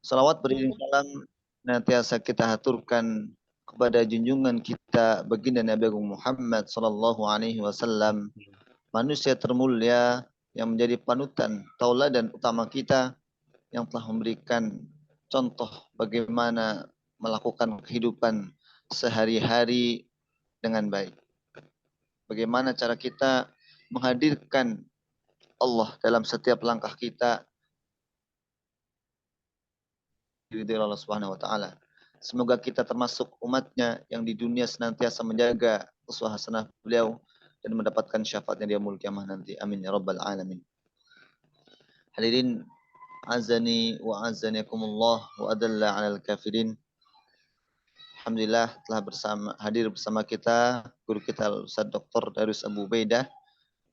Salawat beriring salam nantiasa kita haturkan kepada junjungan kita baginda Nabi Agung Muhammad sallallahu alaihi wasallam, manusia termulia yang menjadi panutan tauladan utama kita, yang telah memberikan contoh bagaimana melakukan kehidupan sehari-hari dengan baik. Bagaimana cara kita menghadirkan Allah dalam setiap langkah kita di Allah Subhanahu wa taala. Semoga kita termasuk umatnya yang di dunia senantiasa menjaga uswah hasanah beliau dan mendapatkan syafaatnya di yaumul kiamah nanti. Amin ya rabbal alamin. Hadirin azani wa azanikumullah wa adalla 'alal kafirin. Alhamdulillah telah hadir bersama kita guru kita Ustaz Dr. Darus Abu Baidah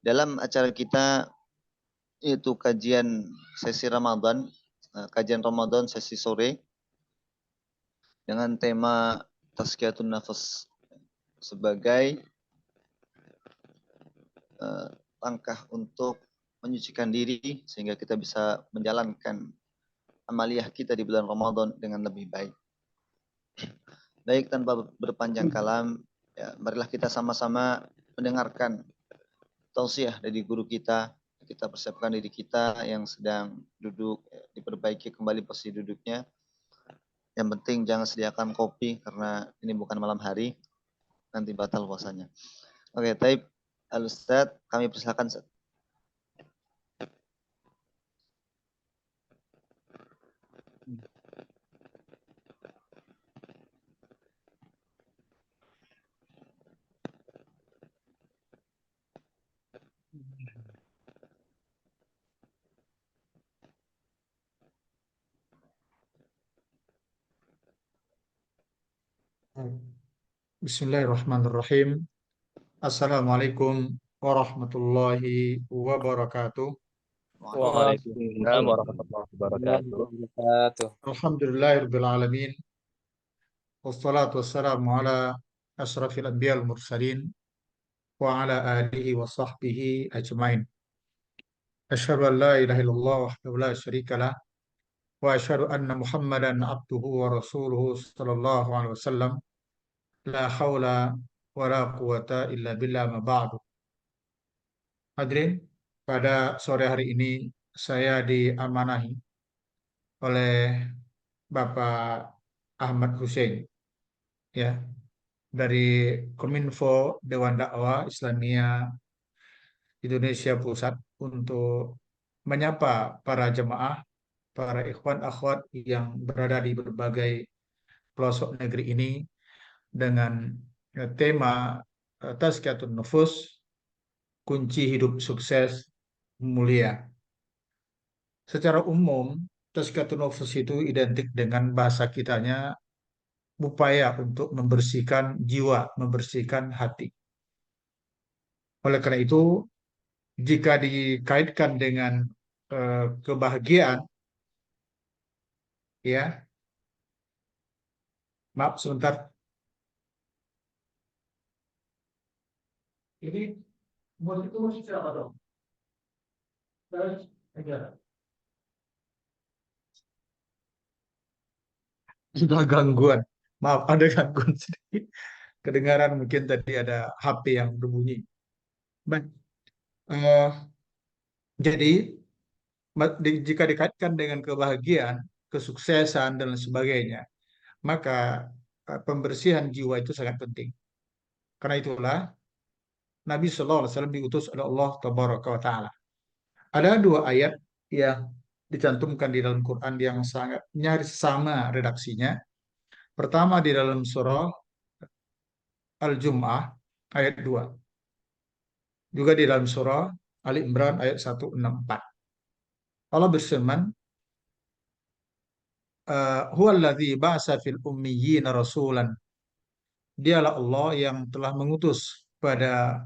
dalam acara kita, yaitu kajian sesi Ramadan, kajian Ramadan sesi sore dengan tema Tazkiyatun Nafas sebagai langkah untuk menyucikan diri sehingga kita bisa menjalankan amaliyah kita di bulan Ramadan dengan lebih baik. Baik, tanpa berpanjang kalam, ya, marilah kita sama-sama mendengarkan tausiah dari guru kita. Kita persiapkan diri kita yang sedang duduk, diperbaiki kembali posisi duduknya. Yang penting jangan sediakan kopi karena ini bukan malam hari, nanti batal puasanya. Oke, taib Al-Ustaz, kami persilakan Ustaz. Bismillahirrahmanirrahim. Assalamualaikum warahmatullahi wabarakatuh. Waalaikumsalam warahmatullahi wabarakatuh. Alhamdulillahirabbil alamin. Wassalatu wassalamu ala asyrafil anbiya'il mursalin wa ala alihi wa sahbihi ajmain. Asyhadu an la ilaha illallah wahdahu la syarikalah wa asyhadu anna Muhammadan abduhu wa rasuluhu sallallahu alaihi wasallam. La haula wa la quwata illa billah ma ba'du. Hadirin, pada sore hari ini saya diamanahi oleh Bapak Ahmad Hussein, ya, dari Kominfo Dewan Dakwah Islamiyah Indonesia Pusat untuk menyapa para jemaah, para ikhwan akhwat yang berada di berbagai pelosok negeri ini dengan tema Tazkiyatun Nufus, kunci hidup sukses mulia. Secara umum, tazkiyatun nufus itu identik dengan bahasa kitanya upaya untuk membersihkan jiwa, membersihkan hati. Oleh karena itu, jika dikaitkan dengan kebahagiaan, ya, maaf sebentar. Ini itu siapa dong? Sudah gangguan. Maaf, ada gangguan sedikit. Kedengaran mungkin tadi ada HP yang berbunyi. Baik. Jadi, jika dikaitkan dengan kebahagiaan, kesuksesan, dan lain sebagainya, maka pembersihan jiwa itu sangat penting. Karena itulah, Nabi Sallallahu Alaihi Wasallam diutus oleh Allah Tabaraka wa Ta'ala. Ada dua ayat yang dicantumkan di dalam Quran yang sangat nyaris sama redaksinya. Pertama di dalam surah Al-Jum'ah ayat 2. Juga di dalam surah Ali Imran ayat 164. Allah berfirman, huwallazi ba'sa fil ummiyina rasulan. Dialah Allah yang telah mengutus pada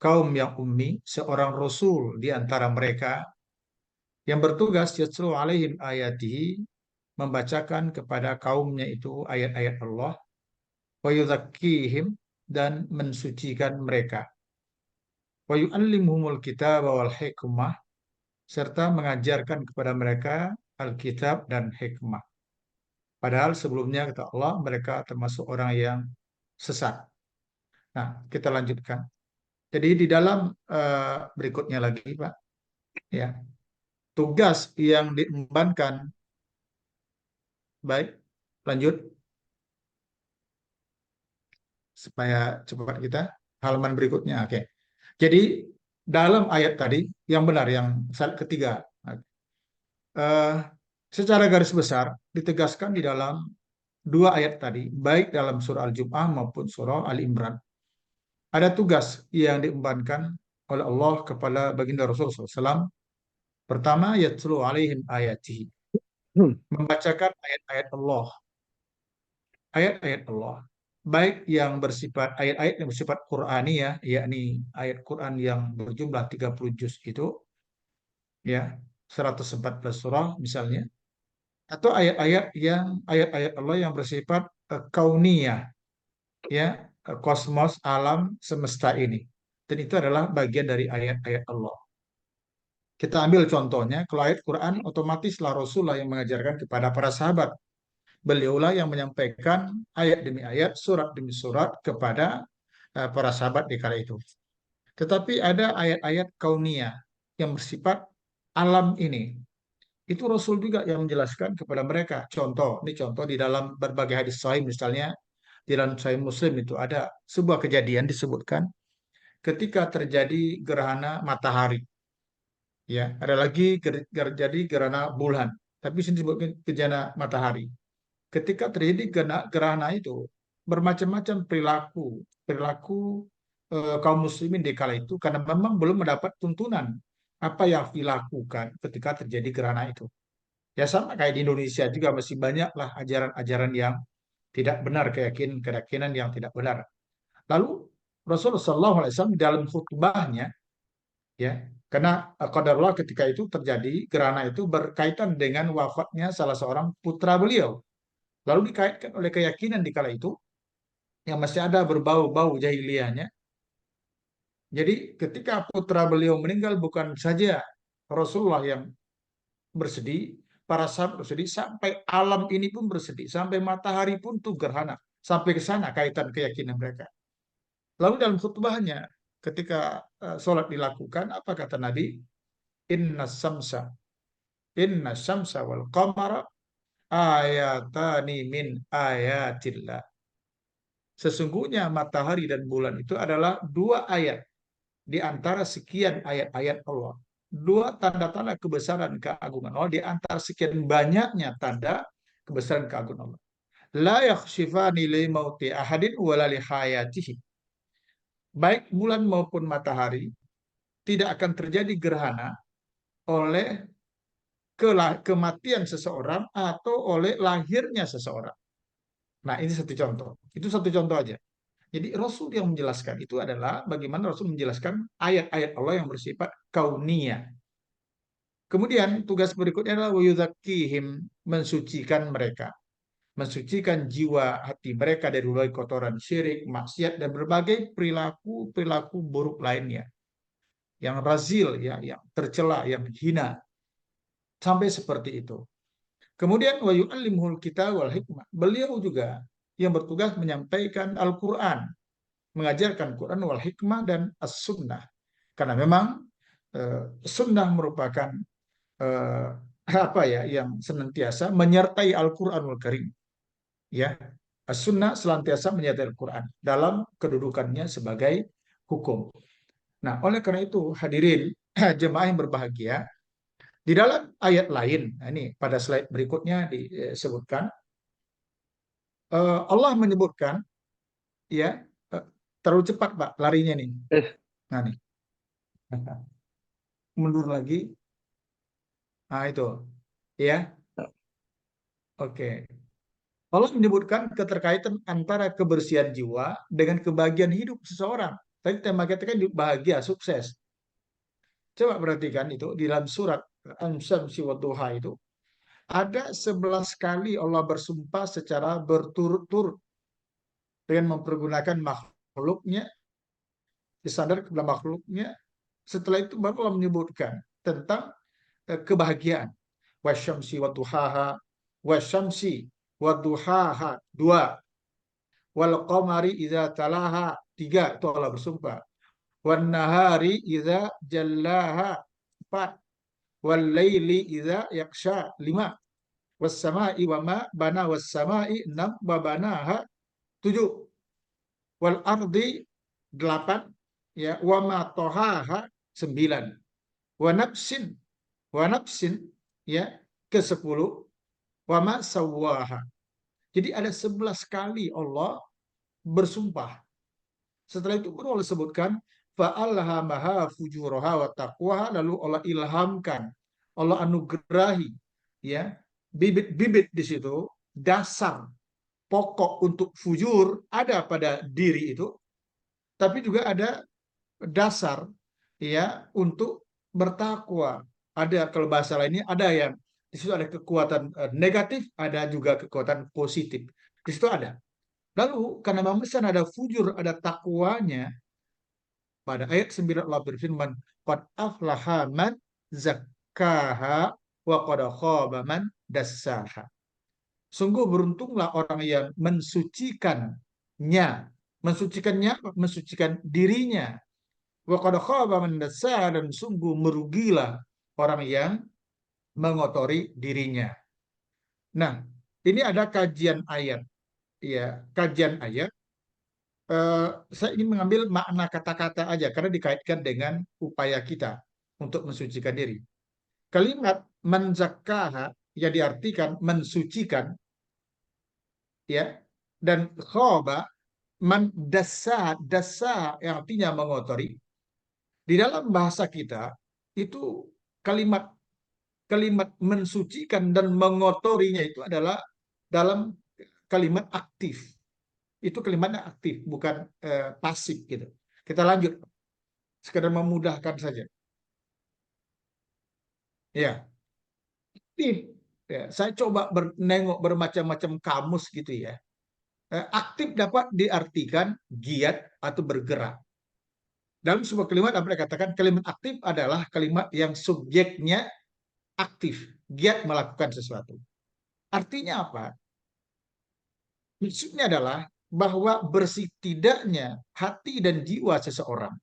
kaum yang ummi seorang rasul di antara mereka yang bertugas yatlu alaihim ayatihi, membacakan kepada kaumnya itu ayat-ayat Allah, wa yuzakkihim, dan mensucikan mereka, wa yu'allimuhumul kitaba wal hikmah, serta mengajarkan kepada mereka Alkitab dan hikmah. Padahal sebelumnya kata Allah mereka termasuk orang yang sesat. Nah, kita lanjutkan. Jadi di dalam berikutnya lagi, Pak, ya, tugas yang diembankan, baik, lanjut supaya cepat kita halaman berikutnya. Oke. Jadi dalam ayat tadi yang benar yang ketiga, eh, secara garis besar ditegaskan di dalam dua ayat tadi, baik dalam surah Al-Jum'ah maupun surah Al-Imran. Ada tugas yang diembankan oleh Allah kepada baginda Rasulullah SAW. Pertama, yatlu alaihim ayatihi, membacakan ayat-ayat Allah, ayat-ayat Allah, baik yang bersifat ayat-ayat yang bersifat Qur'aniyah, yakni ayat Quran yang berjumlah 30 juz itu, ya, 114 surah misalnya, atau ayat-ayat Allah yang bersifat kauniyah, ya, kosmos, alam semesta ini. Dan itu adalah bagian dari ayat-ayat Allah. Kita ambil contohnya, kalau ayat Quran otomatislah Rasulullah yang mengajarkan kepada para sahabat. Beliaulah yang menyampaikan ayat demi ayat, surat demi surat kepada para sahabat di kala itu. Tetapi ada ayat-ayat kauniyah yang bersifat alam ini. Itu Rasul juga yang menjelaskan kepada mereka. Contoh, ini contoh di dalam berbagai hadis sahih misalnya, di dalam Sahih Muslim itu ada sebuah kejadian disebutkan ketika terjadi gerhana matahari. Ya, ada lagi terjadi gerhana bulan, tapi sini disebutkan gerhana matahari. Ketika terjadi gerhana itu, bermacam-macam perilaku perilaku kaum muslimin di kala itu karena memang belum mendapat tuntunan apa yang dilakukan ketika terjadi gerhana itu. Ya sama kayak di Indonesia juga masih banyaklah ajaran-ajaran yang tidak benar, keyakinan-keyakinan yang tidak benar. Lalu Rasulullah SAW dalam khutbahnya, ya, karena qadarullah ketika itu terjadi gerhana itu berkaitan dengan wafatnya salah seorang putra beliau. Lalu dikaitkan oleh keyakinan di kala itu yang masih ada berbau-bau jahiliyahnya. Jadi ketika putra beliau meninggal bukan saja Rasulullah yang bersedih, para sahabat bersedih, sampai alam ini pun bersedih, sampai matahari pun tuh gerhana, sampai ke sana kaitan keyakinan mereka. Lalu dalam khutbahnya ketika sholat dilakukan, apa kata Nabi? Inna samsa, inna samsa wal qamara ayatani min ayatillah. Sesungguhnya matahari dan bulan itu adalah dua ayat di antara sekian ayat-ayat Allah. Dua tanda-tanda kebesaran keagungan Allah di antara sekian banyaknya tanda kebesaran keagungan Allah. La yakhshifani li mauti ahadin wala li hayatihi. Baik bulan maupun matahari tidak akan terjadi gerhana oleh kematian seseorang atau oleh lahirnya seseorang. Nah, ini satu contoh. Itu satu contoh aja. Jadi Rasul yang menjelaskan itu adalah bagaimana Rasul menjelaskan ayat-ayat Allah yang bersifat kauniyah. Kemudian tugas berikutnya adalah wayudzakihim, mensucikan mereka. Mensucikan jiwa hati mereka dari berbagai kotoran syirik, maksiat, dan berbagai perilaku buruk lainnya. Yang razil, ya, yang tercela, yang hina. Sampai seperti itu. Kemudian wa yu'allimuhul kitab wal hikmah. Beliau juga yang bertugas menyampaikan Al-Qur'an, mengajarkan Quran wal hikmah dan as-sunnah. Karena memang sunnah merupakan apa ya yang senantiasa menyertai Al-Qur'anul Karim. Ya, as-sunnah senantiasa menyertai Al-Qur'an dalam kedudukannya sebagai hukum. Nah, oleh karena itu hadirin jemaah yang berbahagia, di dalam ayat lain, nah ini pada slide berikutnya disebutkan, Allah menyebutkan, ya, terlalu cepat Pak larinya nih. Nah nih, mundur lagi. Nah itu, ya, oke. Allah menyebutkan keterkaitan antara kebersihan jiwa dengan kebahagiaan hidup seseorang. Tadi tema kita kan bahagia, sukses. Coba perhatikan itu di dalam surat An-Syamsi wa Duha itu. Ada 11 kali Allah bersumpah secara berturut-turut dengan mempergunakan makhluknya, disandar kepada makhluknya. Setelah itu baru Allah menyebutkan tentang kebahagiaan. wasyamsi wadduhaha, wasyamsi wadduhaha, 2, wal qamari idza talaha, 3, itu Allah bersumpah. Wan nahari idza jallaha, 4, wal laili idza yaksha, 5, was sama'i wa ma bana was sama'i, 6, wa banaha, 7, wal ardi, 8, ya, wa ma tohaha, 9, wa nafsin, ya, ke-10, wa ma sawwaha. Jadi ada 11 kali Allah bersumpah. Setelah itu baru Allah sebutkan fa'alhamaha fujuraha wa taqwaha, lalu Allah ilhamkan, Allah anugerahi, ya, bibit-bibit di situ, dasar pokok untuk fujur ada pada diri itu, tapi juga ada dasar, ya, untuk bertakwa. Ada, kalau bahasa lainnya, ada yang di situ ada kekuatan negatif, ada juga kekuatan positif. Di situ ada. Lalu karena manusia ada fujur, ada takwanya, pada ayat 9 Allah berfirman, qad aflaha man zakkaha wa qad khaba man dassaha. Sungguh beruntunglah orang yang mensucikan dirinya. Wa qad khaba man dassaha, dan sungguh merugilah orang yang mengotori dirinya. Nah, ini ada kajian ayat, ya, kajian ayat. Saya ingin mengambil makna kata-kata aja karena dikaitkan dengan upaya kita untuk mensucikan diri. Kalimat menzakkaha yang diartikan mensucikan, ya, dan khoba man dassa yang artinya mengotori. Di dalam bahasa kita itu kalimat kalimat mensucikan dan mengotorinya itu adalah dalam kalimat aktif. Itu kalimatnya aktif, bukan pasif gitu. Kita lanjut, sekedar memudahkan saja. Ya, aktif. Ya, saya coba menengok bermacam-macam kamus gitu ya. Aktif dapat diartikan giat atau bergerak. Dalam sebuah kalimat apa dikatakan kalimat aktif adalah kalimat yang subjeknya aktif, giat melakukan sesuatu. Artinya apa? Maksudnya adalah bahwa bersih tidaknya hati dan jiwa seseorang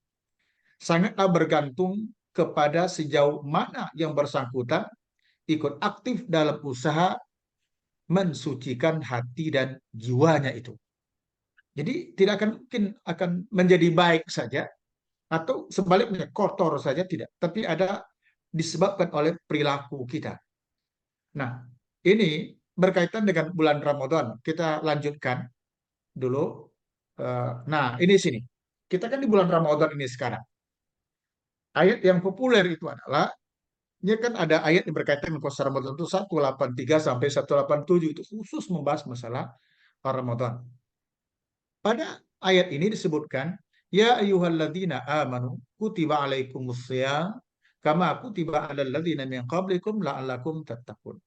sangatlah bergantung kepada sejauh mana yang bersangkutan ikut aktif dalam usaha mensucikan hati dan jiwanya itu. Jadi tidak akan mungkin akan menjadi baik saja atau sebaliknya kotor saja, tidak. Tapi ada disebabkan oleh perilaku kita. Nah, ini berkaitan dengan bulan Ramadan. Kita lanjutkan dulu. Nah, ini sini. Kita kan di bulan Ramadan ini sekarang. Ayat yang populer itu adalah, ini kan ada ayat yang berkaitan dengan puasa Ramadan itu 183 sampai 187, itu khusus membahas masalah Ramadan. Pada ayat ini disebutkan, ya ayyuhalladzina amanu kutiba alaikumussyam kama kutiba alal ladzina min qablikum la'allakum tattaqun.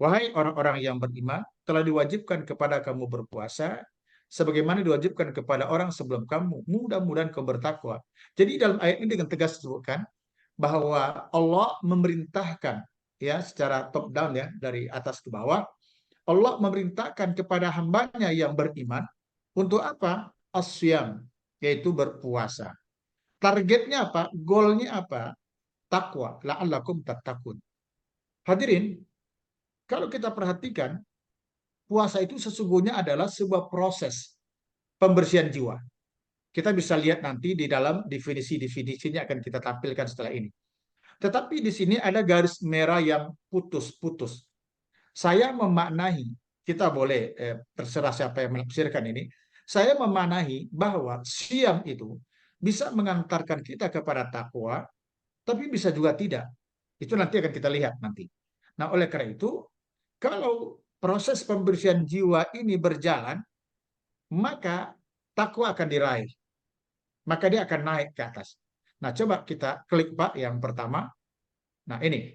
Wahai orang-orang yang beriman, telah diwajibkan kepada kamu berpuasa sebagaimana diwajibkan kepada orang sebelum kamu, mudah-mudahan kamu bertakwa. Jadi dalam ayat ini dengan tegas disebutkan bahwa Allah memerintahkan, ya, secara top down, ya, dari atas ke bawah, Allah memerintahkan kepada hambanya yang beriman untuk apa? Asyam, yaitu berpuasa. Targetnya apa? Goalnya apa? Takwa. La'allakum tattaqun. Hadirin, kalau kita perhatikan, puasa itu sesungguhnya adalah sebuah proses pembersihan jiwa. Kita bisa lihat nanti di dalam definisi-definisinya akan kita tampilkan setelah ini. Tetapi di sini ada garis merah yang putus-putus. Saya memaknai, kita boleh terserah siapa yang menafsirkan ini. Saya memaknai bahwa siam itu bisa mengantarkan kita kepada takwa, tapi bisa juga tidak. Itu nanti akan kita lihat nanti. Nah, oleh karena itu, kalau proses pembersihan jiwa ini berjalan, maka takwa akan diraih. Maka dia akan naik ke atas. Nah, coba kita klik Pak yang pertama. Nah, ini.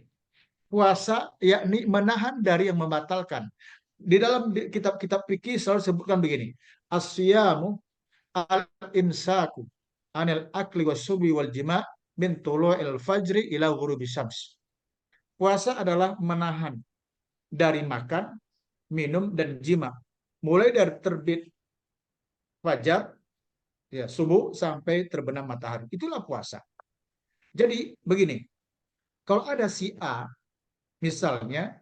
Puasa yakni menahan dari yang membatalkan. Di dalam kitab-kitab fikih selalu disebutkan begini. Asyamu al-imsaku anil akli was subi wal jima' min tulu'il fajri ila ghurubi syams. puasa adalah menahan dari makan, minum, dan jima. Mulai dari terbit fajar, ya, subuh, sampai terbenam matahari. Itulah puasa. Jadi begini, kalau ada si A, misalnya,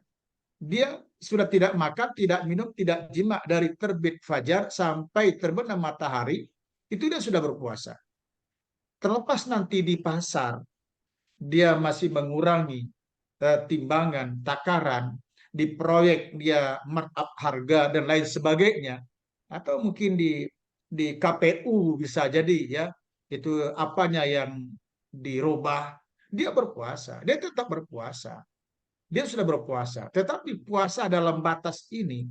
dia sudah tidak makan, tidak minum, tidak jima dari terbit fajar sampai terbenam matahari, itu dia sudah berpuasa. Terlepas nanti di pasar, dia masih mengurangi timbangan, takaran, di proyek dia markup harga dan lain sebagainya, atau mungkin di KPU bisa jadi ya, itu apanya yang dirubah, dia berpuasa, dia tetap berpuasa, dia sudah berpuasa. Tetapi puasa dalam batas ini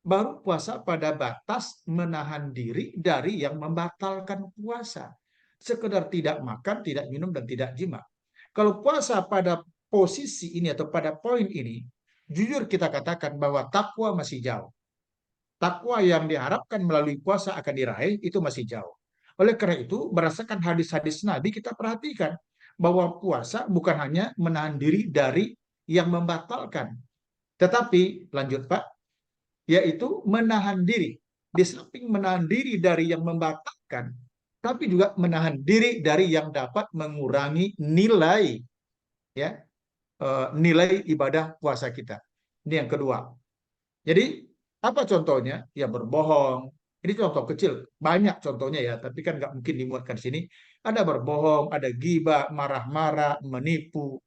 baru puasa pada batas menahan diri dari yang membatalkan puasa. Sekedar tidak makan, tidak minum, dan tidak jima. Kalau puasa pada posisi ini atau pada poin ini, jujur kita katakan bahwa takwa masih jauh. Takwa yang diharapkan melalui puasa akan diraih itu masih jauh. Oleh karena itu, berdasarkan hadis-hadis Nabi, kita perhatikan bahwa puasa bukan hanya menahan diri dari yang membatalkan. Tetapi, lanjut Pak, yaitu menahan diri. Di samping menahan diri dari yang membatalkan, tapi juga menahan diri dari yang dapat mengurangi nilai, ya, nilai ibadah puasa kita. Ini yang kedua. Jadi apa contohnya? Ya berbohong. Ini contoh kecil, banyak contohnya ya, tapi kan nggak mungkin dimuatkan di sini. Ada berbohong, ada ghibah, marah-marah, menipu,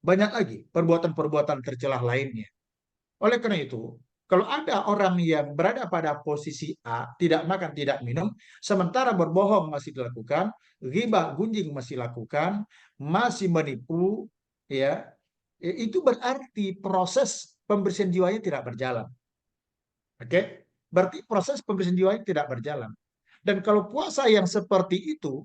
banyak lagi perbuatan-perbuatan tercelah lainnya. Oleh karena itu, kalau ada orang yang berada pada posisi A, tidak makan, tidak minum, sementara berbohong masih dilakukan, ghibah, gunjing masih lakukan, masih menipu, ya, itu berarti proses pembersihan jiwanya tidak berjalan. Oke? Berarti proses pembersihan jiwanya tidak berjalan. Dan kalau puasa yang seperti itu,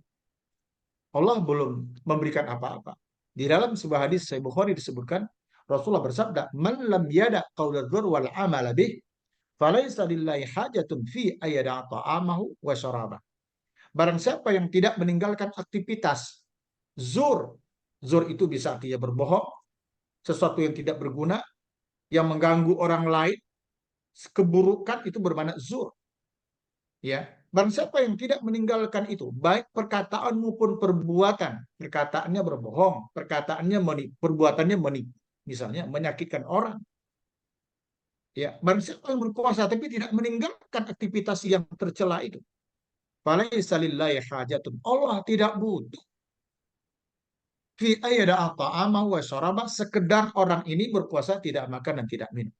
Allah belum memberikan apa-apa. Di dalam sebuah hadis Sahih Bukhari disebutkan, Rasulullah bersabda, "Man lam yada qaula dzur wal amala bih, falaisa lillahi hajatun fi ayyada ta'amahu wa syarabah." Barang siapa yang tidak meninggalkan aktivitas zur, zur itu bisa artinya berbohong, sesuatu yang tidak berguna, yang mengganggu orang lain, keburukan itu bermakna zur. Ya, barang siapa yang tidak meninggalkan itu, baik perkataan maupun perbuatan, perkataannya berbohong, perkataannya menipu, perbuatannya menipu, misalnya menyakitkan orang. Ya, barang siapa yang berpuasa tapi tidak meninggalkan aktivitas yang tercela itu, falaisa lillahi hajatun. Allah tidak butuh fi ayyada ta'ama wa syaraba, sekedar orang ini berpuasa tidak makan dan tidak minum.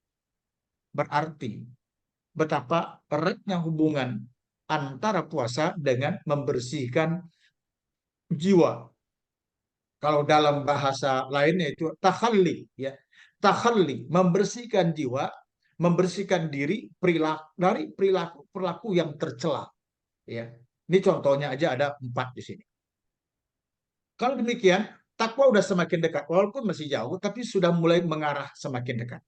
Berarti betapa eratnya hubungan antara puasa dengan membersihkan jiwa. Kalau dalam bahasa lainnya itu takhalli, ya. Takhalli, membersihkan jiwa, membersihkan diri dari perilaku yang tercela, ya. Ini contohnya aja ada 4 di sini. Kalau demikian, takwa udah semakin dekat, walaupun masih jauh, tapi sudah mulai mengarah semakin dekat.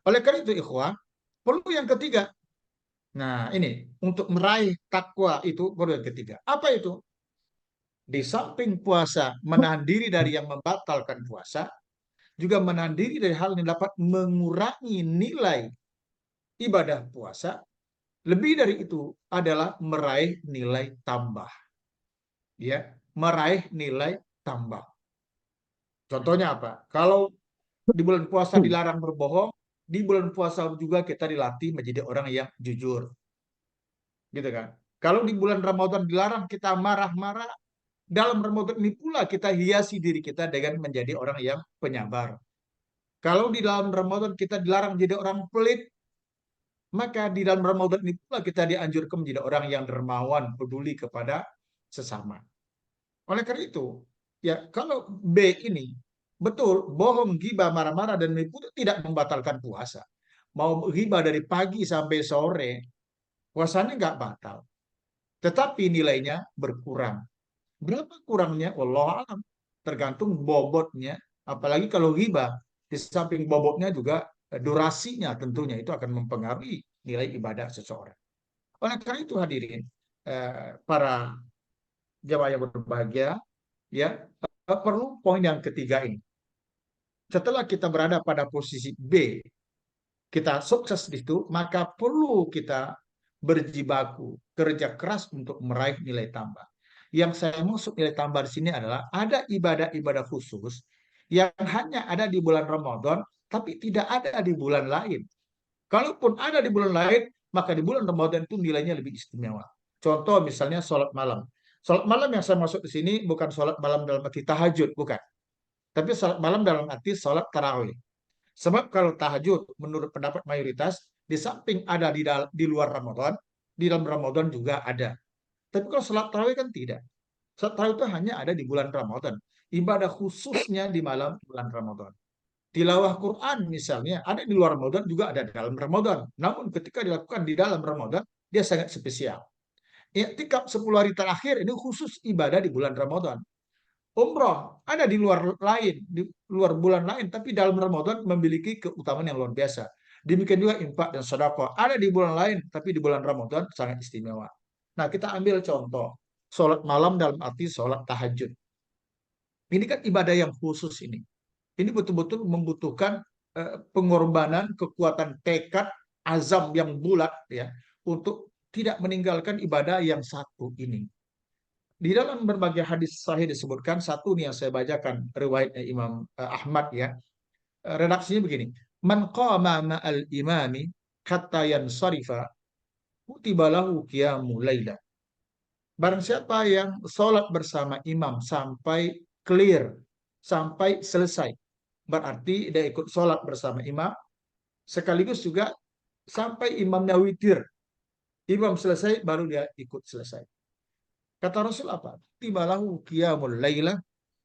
Oleh karena itu, ikhwah, perlu yang ketiga. Nah, ini untuk meraih takwa itu perlu yang ketiga. Apa itu? Di samping puasa, menahan diri dari yang membatalkan puasa, juga menahan diri dari hal yang dapat mengurangi nilai ibadah puasa. Lebih dari itu adalah meraih nilai tambah. Ya, meraih nilai tambah. Contohnya apa? Kalau di bulan puasa dilarang berbohong, di bulan puasa juga kita dilatih menjadi orang yang jujur. Gitu kan? Kalau di bulan Ramadan dilarang kita marah-marah, dalam Ramadan ini pula kita hiasi diri kita dengan menjadi orang yang penyabar. Kalau di dalam Ramadan kita dilarang menjadi orang pelit, maka di dalam Ramadan ini pula kita dianjurkan menjadi orang yang dermawan, peduli kepada sesama. Oleh karena itu, ya kalau B ini betul bohong, gibah, marah-marah dan menipu tidak membatalkan puasa. Mau gibah dari pagi sampai sore, puasanya nggak batal. Tetapi nilainya berkurang. Berapa kurangnya? Wallahu alam. Tergantung bobotnya. Apalagi kalau ghibah, di samping bobotnya juga durasinya tentunya itu akan mempengaruhi nilai ibadah seseorang. Oleh karena itu hadirin, para jamaah yang berbahagia, ya perlu poin yang ketiga ini. setelah kita berada pada posisi B, kita sukses di situ, maka perlu kita berjibaku, kerja keras untuk meraih nilai tambah. Yang saya maksud nilai tambah di sini adalah ada ibadah-ibadah khusus yang hanya ada di bulan Ramadan, tapi tidak ada di bulan lain. Kalaupun ada di bulan lain, maka di bulan Ramadan itu nilainya lebih istimewa. Contoh misalnya sholat malam. Sholat malam yang saya maksud di sini bukan sholat malam dalam arti tahajud, bukan. Tapi sholat malam dalam arti sholat tarawih. Sebab kalau tahajud, menurut pendapat mayoritas, di samping ada di luar Ramadan, di dalam Ramadan juga ada. Tapi kalau sholat tarawih kan tidak. Sholat tarawih itu hanya ada di bulan Ramadan. Ibadah khususnya di malam bulan Ramadan. Tilawah Quran misalnya ada di luar Ramadan juga ada di dalam Ramadan. Namun ketika dilakukan di dalam Ramadan, dia sangat spesial. Iktikaf 10 hari terakhir ini khusus ibadah di bulan Ramadan. Umroh ada di luar lain, di luar bulan lain, tapi dalam Ramadan memiliki keutamaan yang luar biasa. Demikian juga infak dan sedekah ada di bulan lain, tapi di bulan Ramadan sangat istimewa. Nah, kita ambil contoh sholat malam dalam arti sholat tahajud. Ini kan ibadah yang khusus ini. Ini betul-betul membutuhkan pengorbanan, kekuatan tekad, azam yang bulat ya untuk tidak meninggalkan ibadah yang satu ini. Di dalam berbagai hadis sahih disebutkan satu nih yang saya bacakan riwayatnya Imam Ahmad ya. Redaksinya begini. Man qama ma'al imami hatta yansarifa kutiba lahu qiyamul laila. Barang siapa yang sholat bersama imam sampai clear, sampai selesai. Berarti dia ikut sholat bersama imam, sekaligus juga sampai imamnya witir. Imam selesai, baru dia ikut selesai. Kata Rasul apa? Tibalahu qiyamul lailah,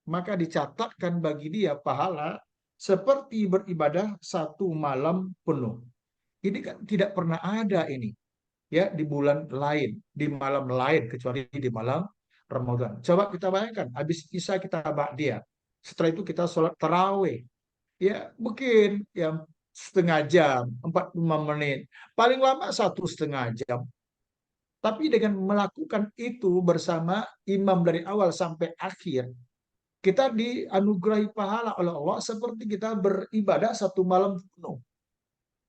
maka dicatatkan bagi dia pahala seperti beribadah satu malam penuh. Ini kan tidak pernah ada ini ya di bulan lain, di malam lain kecuali di malam Ramadan. Coba kita bayangkan, habis Isya kita dia. Setelah itu kita sholat tarawih. Ya, mungkin yang setengah jam, 45 menit. Paling lama 1,5 jam. Tapi dengan melakukan itu bersama imam dari awal sampai akhir, kita dianugerahi pahala oleh Allah seperti kita beribadah satu malam penuh.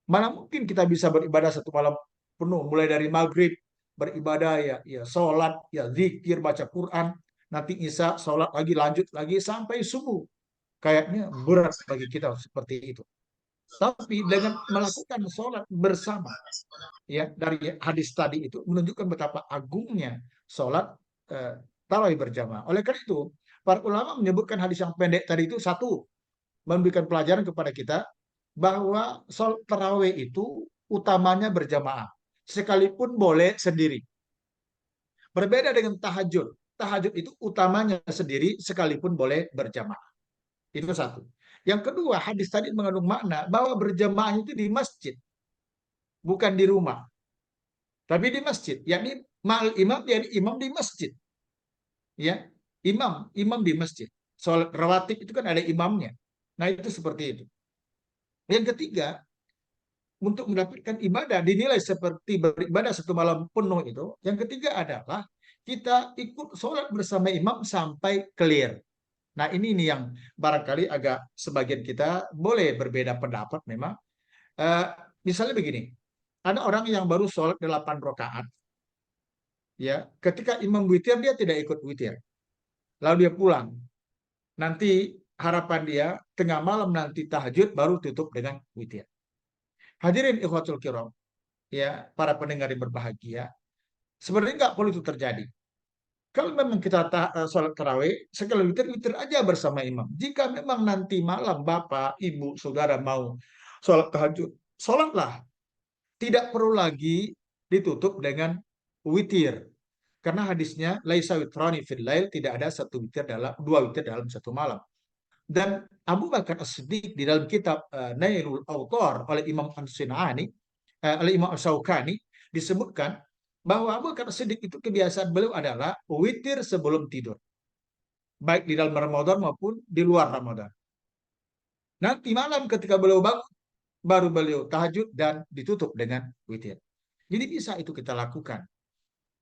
Mana mungkin kita bisa beribadah satu malam penuh, mulai dari maghrib, beribadah ya sholat, ya zikir, baca Quran, nanti isya, sholat lagi, lanjut lagi, sampai subuh. Kayaknya berat bagi kita seperti itu. Tapi dengan melakukan sholat bersama, ya dari hadis tadi itu menunjukkan betapa agungnya sholat tarawih berjamaah. Oleh karena itu, para ulama menyebutkan hadis yang pendek tadi itu satu, memberikan pelajaran kepada kita bahwa sholat tarawih itu utamanya berjamaah, sekalipun boleh sendiri. Berbeda dengan tahajud. Tahajud itu utamanya sendiri, sekalipun boleh berjamaah. Itu satu. Yang kedua, hadis tadi mengandung makna bahwa berjamaah itu di masjid, bukan di rumah, tapi di masjid. Yakni ma'al imam, yakni imam di masjid. Ya, imam di masjid. Sholat rawatib itu kan ada imamnya. Nah, itu seperti itu. Yang ketiga, untuk mendapatkan ibadah dinilai seperti beribadah satu malam penuh itu. Yang ketiga adalah kita ikut sholat bersama imam sampai clear. Nah, ini nih yang barangkali agak sebagian kita boleh berbeda pendapat memang. Misalnya begini, ada orang yang baru sholat 8 rakaat. Ya, ketika imam witir dia tidak ikut witir. Lalu dia pulang. Nanti harapan dia tengah malam nanti tahajud baru tutup dengan witir. Hadirin ikhwatul kiram, ya, para pendengar yang berbahagia. Sebenarnya nggak perlu itu terjadi. Kalau memang kita sholat tarawih, sekali witir aja bersama imam. Jika memang nanti malam bapak, ibu, saudara mau sholat tahajud, sholatlah. Tidak perlu lagi ditutup dengan witir. Karena hadisnya, laisa witrani fil lail, tidak ada dua witir dalam satu malam. Dan Abu Bakar As-Siddiq di dalam kitab Nailul Autar oleh Imam As-Sin'ani, oleh Imam As-Syaukani, disebutkan bahwa Abu Bakar Siddiq itu kebiasaan beliau adalah witir sebelum tidur. Baik di dalam Ramadan maupun di luar Ramadan. Nanti malam ketika beliau bangun, baru beliau tahajud dan ditutup dengan witir. Jadi bisa itu kita lakukan.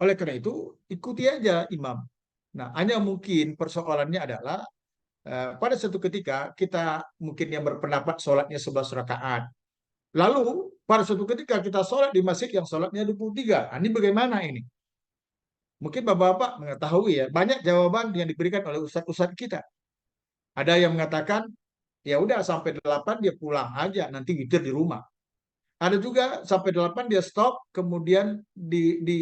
Oleh karena itu, ikuti aja imam. Nah, hanya mungkin persoalannya adalah pada suatu ketika kita mungkin yang berpendapat sholatnya 11 rakaat. Lalu pada suatu ketika kita sholat di masjid yang sholatnya 23. Ini bagaimana ini? Mungkin Bapak-Bapak mengetahui ya, banyak jawaban yang diberikan oleh ustadz-ustadz kita. Ada yang mengatakan, ya udah sampai 8 dia pulang aja, nanti witir di rumah. Ada juga sampai 8 dia stop, kemudian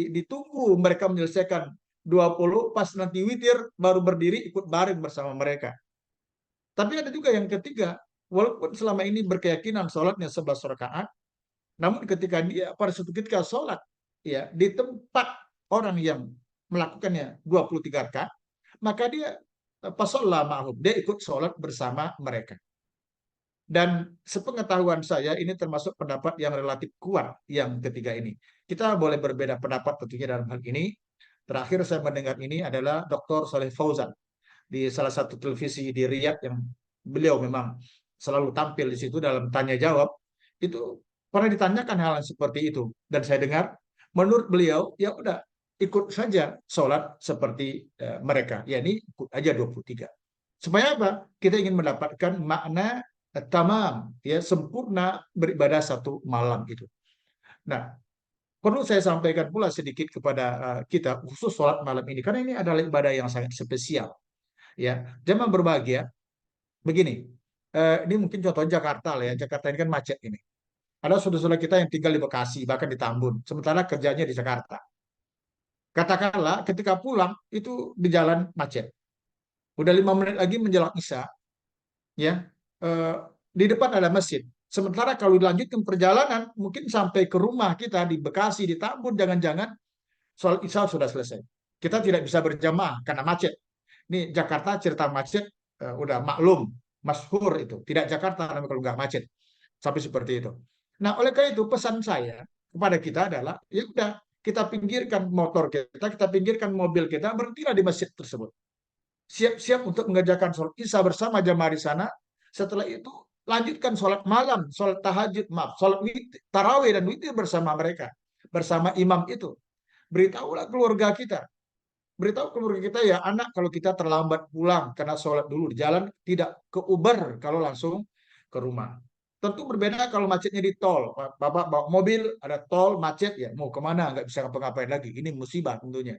ditunggu mereka menyelesaikan 20, pas nanti witir baru berdiri ikut bareng bersama mereka. Tapi ada juga yang ketiga, walaupun selama ini berkeyakinan sholatnya 11 rakaat, namun ketika dia pada suatu ketika sholat ya di tempat orang yang melakukannya 23 rakaat, maka dia fasolla ma'hum, dia ikut sholat bersama mereka. Dan sepengetahuan saya ini termasuk pendapat yang relatif kuat yang ketiga ini. Kita boleh berbeda pendapat tentunya dalam hal ini. Terakhir saya mendengar ini adalah Dr. Saleh Fauzan di salah satu televisi di Riyadh yang beliau memang selalu tampil di situ dalam tanya jawab. Itu pernah ditanyakan hal yang seperti itu dan saya dengar menurut beliau ya udah ikut saja sholat seperti mereka, yakni ikut aja 23. Supaya apa? Kita ingin mendapatkan makna tamam, ya sempurna beribadah satu malam itu. Nah, perlu saya sampaikan pula sedikit kepada kita khusus sholat malam ini karena ini adalah ibadah yang sangat spesial. Ya, jamaah berbahagia. Begini, ini mungkin contoh Jakarta lah ya. Jakarta ini kan macet ini. Ada saudara-saudara kita yang tinggal di Bekasi, bahkan di Tambun, sementara kerjanya di Jakarta. Katakanlah ketika pulang itu di jalan macet. Udah 5 menit lagi menjelang Isya, ya di depan ada masjid. Sementara kalau dilanjutkan perjalanan, mungkin sampai ke rumah kita di Bekasi, di Tambun, jangan-jangan sholat Isya sudah selesai. Kita tidak bisa berjamaah karena macet. Ini Jakarta cerita macet udah maklum, masyhur itu. Tidak Jakarta namanya kalau nggak macet. Sampai seperti itu. Nah, oleh karena itu pesan saya kepada kita adalah ya udah kita pinggirkan motor kita pinggirkan mobil kita, berhentilah di masjid tersebut. Siap-siap untuk mengerjakan sholat Isya bersama jamaah di sana. Setelah itu lanjutkan sholat malam, sholat tahajud, sholat tarawih dan witir bersama mereka, bersama imam itu. Beritahulah keluarga kita, beritahu keluarga kita ya anak kalau kita terlambat pulang karena sholat dulu di jalan, tidak ke Uber kalau langsung ke rumah. Tentu berbeda kalau macetnya di tol. Bapak bawa mobil, ada tol, macet, ya mau kemana, nggak bisa ngapa-ngapain lagi. Ini musibah tentunya.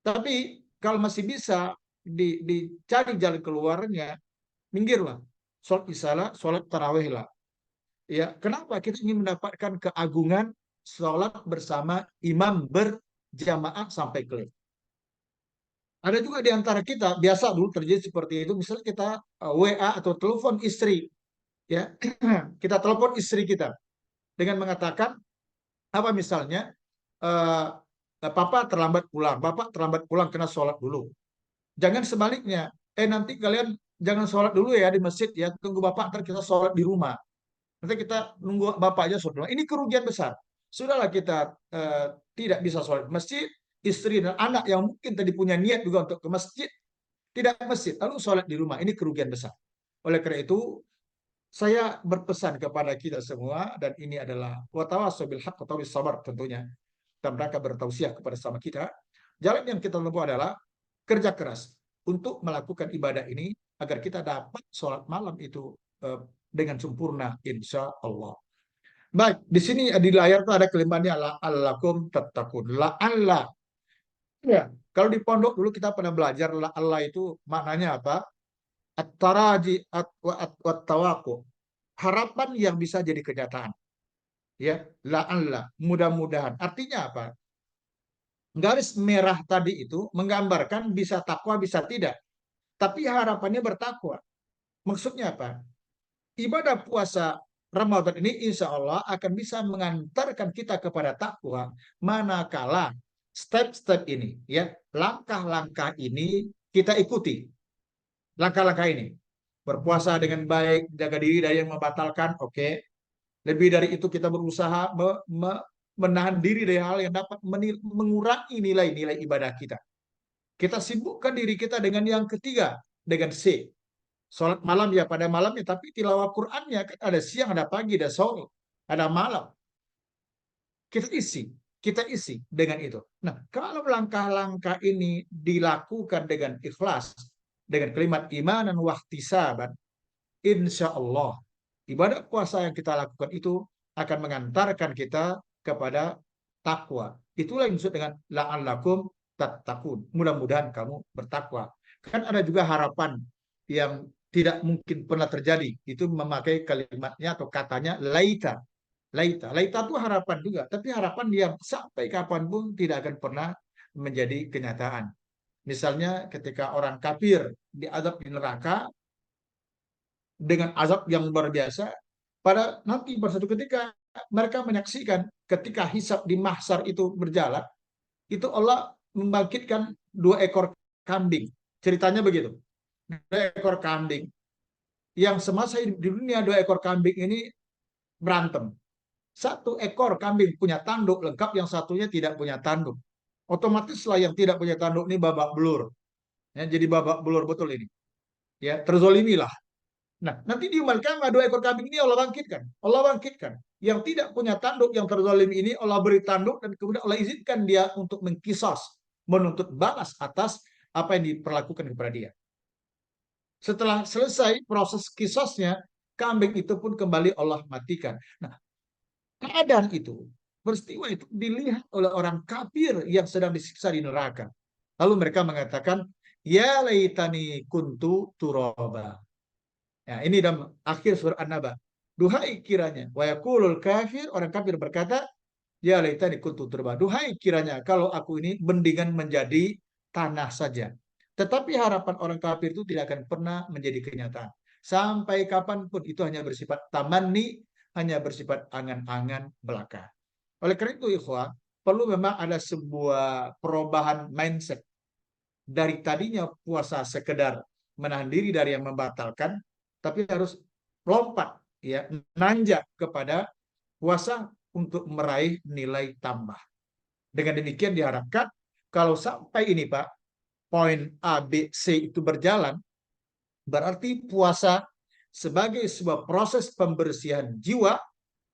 Tapi kalau masih bisa dicari jalan keluarnya, minggirlah. Sholat isyalah, sholat tarawih lah. Ya, kenapa kita ingin mendapatkan keagungan sholat bersama imam berjamaah sampai clear. Ada juga di antara kita, biasa dulu terjadi seperti itu, misalnya kita WA atau telepon istri, ya kita telepon istri kita dengan mengatakan apa misalnya, Papa terlambat pulang karena sholat dulu. Jangan sebaliknya, nanti kalian jangan sholat dulu ya di masjid ya, tunggu Bapak ntar kita sholat di rumah. Nanti kita nunggu Bapak aja sholat. Ini kerugian besar. Sudahlah kita tidak bisa sholat di masjid, istri dan anak yang mungkin tadi punya niat juga untuk ke masjid, tidak ke masjid, lalu sholat di rumah. Ini kerugian besar. Oleh karena itu, saya berpesan kepada kita semua, dan ini adalah watawasau bil haqq watawasau bis sabar tentunya. Dan mereka bertausiah kepada sama kita. Jalan yang kita tempuh adalah kerja keras untuk melakukan ibadah ini agar kita dapat sholat malam itu dengan sempurna insya Allah. Baik, di sini di layar itu ada kalimatnya la'allakum tattaqun. La'alla. Ya, kalau di pondok dulu kita pernah belajar la'alla itu maknanya apa? At-taraji at-tawaqu. Harapan yang bisa jadi kenyataan. Ya, la'alla, mudah-mudahan. Artinya apa? Garis merah tadi itu menggambarkan bisa takwa bisa tidak. Tapi harapannya bertakwa. Maksudnya apa? Ibadah puasa Ramadan ini insya Allah akan bisa mengantarkan kita kepada takwa manakala step-step ini, ya, langkah-langkah ini kita ikuti. Langkah-langkah ini. Berpuasa dengan baik, jaga diri dari yang membatalkan, oke. Lebih dari itu kita berusaha menahan diri dari hal yang dapat mengurangi nilai-nilai ibadah kita. Kita sibukkan diri kita dengan yang ketiga, dengan C. Sholat malam ya pada malamnya, tapi tilawah Qur'annya kan ada siang, ada pagi, ada sore, ada malam. Kita isi dengan itu. Nah, kalau langkah-langkah ini dilakukan dengan ikhlas, dengan kalimat imanan wahtisaban, insya Allah ibadah puasa yang kita lakukan itu akan mengantarkan kita kepada takwa. Itulah yang disebut dengan la'allakum tattaqun. Mudah-mudahan kamu bertakwa. Kan ada juga harapan yang tidak mungkin pernah terjadi. Itu memakai kalimatnya atau katanya laita. Laita. Laita itu harapan juga. Tapi harapan yang sampai kapanpun tidak akan pernah menjadi kenyataan. Misalnya ketika orang kafir diazab di neraka dengan azab yang luar biasa, pada nanti pada satu ketika mereka menyaksikan ketika hisab di mahsyar itu berjalan, itu Allah membangkitkan 2 ekor kambing. Ceritanya begitu. 2 ekor kambing yang semasa hidup di dunia 2 ekor kambing ini berantem. 1 ekor kambing punya tanduk lengkap, yang satunya tidak punya tanduk. Otomatislah yang tidak punya tanduk ini babak belur. Ya, jadi babak belur betul ini. Ya, terzolimilah. Nah, nanti di yaumul qiyamah 2 ekor kambing ini Allah bangkitkan. Allah bangkitkan. Yang tidak punya tanduk, yang terzalim ini Allah beri tanduk, dan kemudian Allah izinkan dia untuk mengkisos, menuntut balas atas apa yang diperlakukan kepada dia. Setelah selesai proses kisosnya, kambing itu pun kembali Allah matikan. Nah, keadaan itu, peristiwa itu dilihat oleh orang kafir yang sedang disiksa di neraka. Lalu mereka mengatakan, ya laitani kuntu turaba. Ya, ini dalam akhir surat An-Naba. Duhai kiranya, wa yaqulul kafir, orang kafir berkata, ya laitani kuntu turaba. Duhai kiranya kalau aku ini mendingan menjadi tanah saja. Tetapi harapan orang kafir itu tidak akan pernah menjadi kenyataan. Sampai kapanpun itu hanya bersifat tamanni, hanya bersifat angan-angan belaka. Oleh karena itu, ikhwah, perlu memang ada sebuah perubahan mindset. Dari tadinya puasa sekedar menahan diri dari yang membatalkan, tapi harus lompat, ya, nanjak kepada puasa untuk meraih nilai tambah. Dengan demikian diharapkan kalau sampai ini Pak, poin A, B, C itu berjalan, berarti puasa sebagai sebuah proses pembersihan jiwa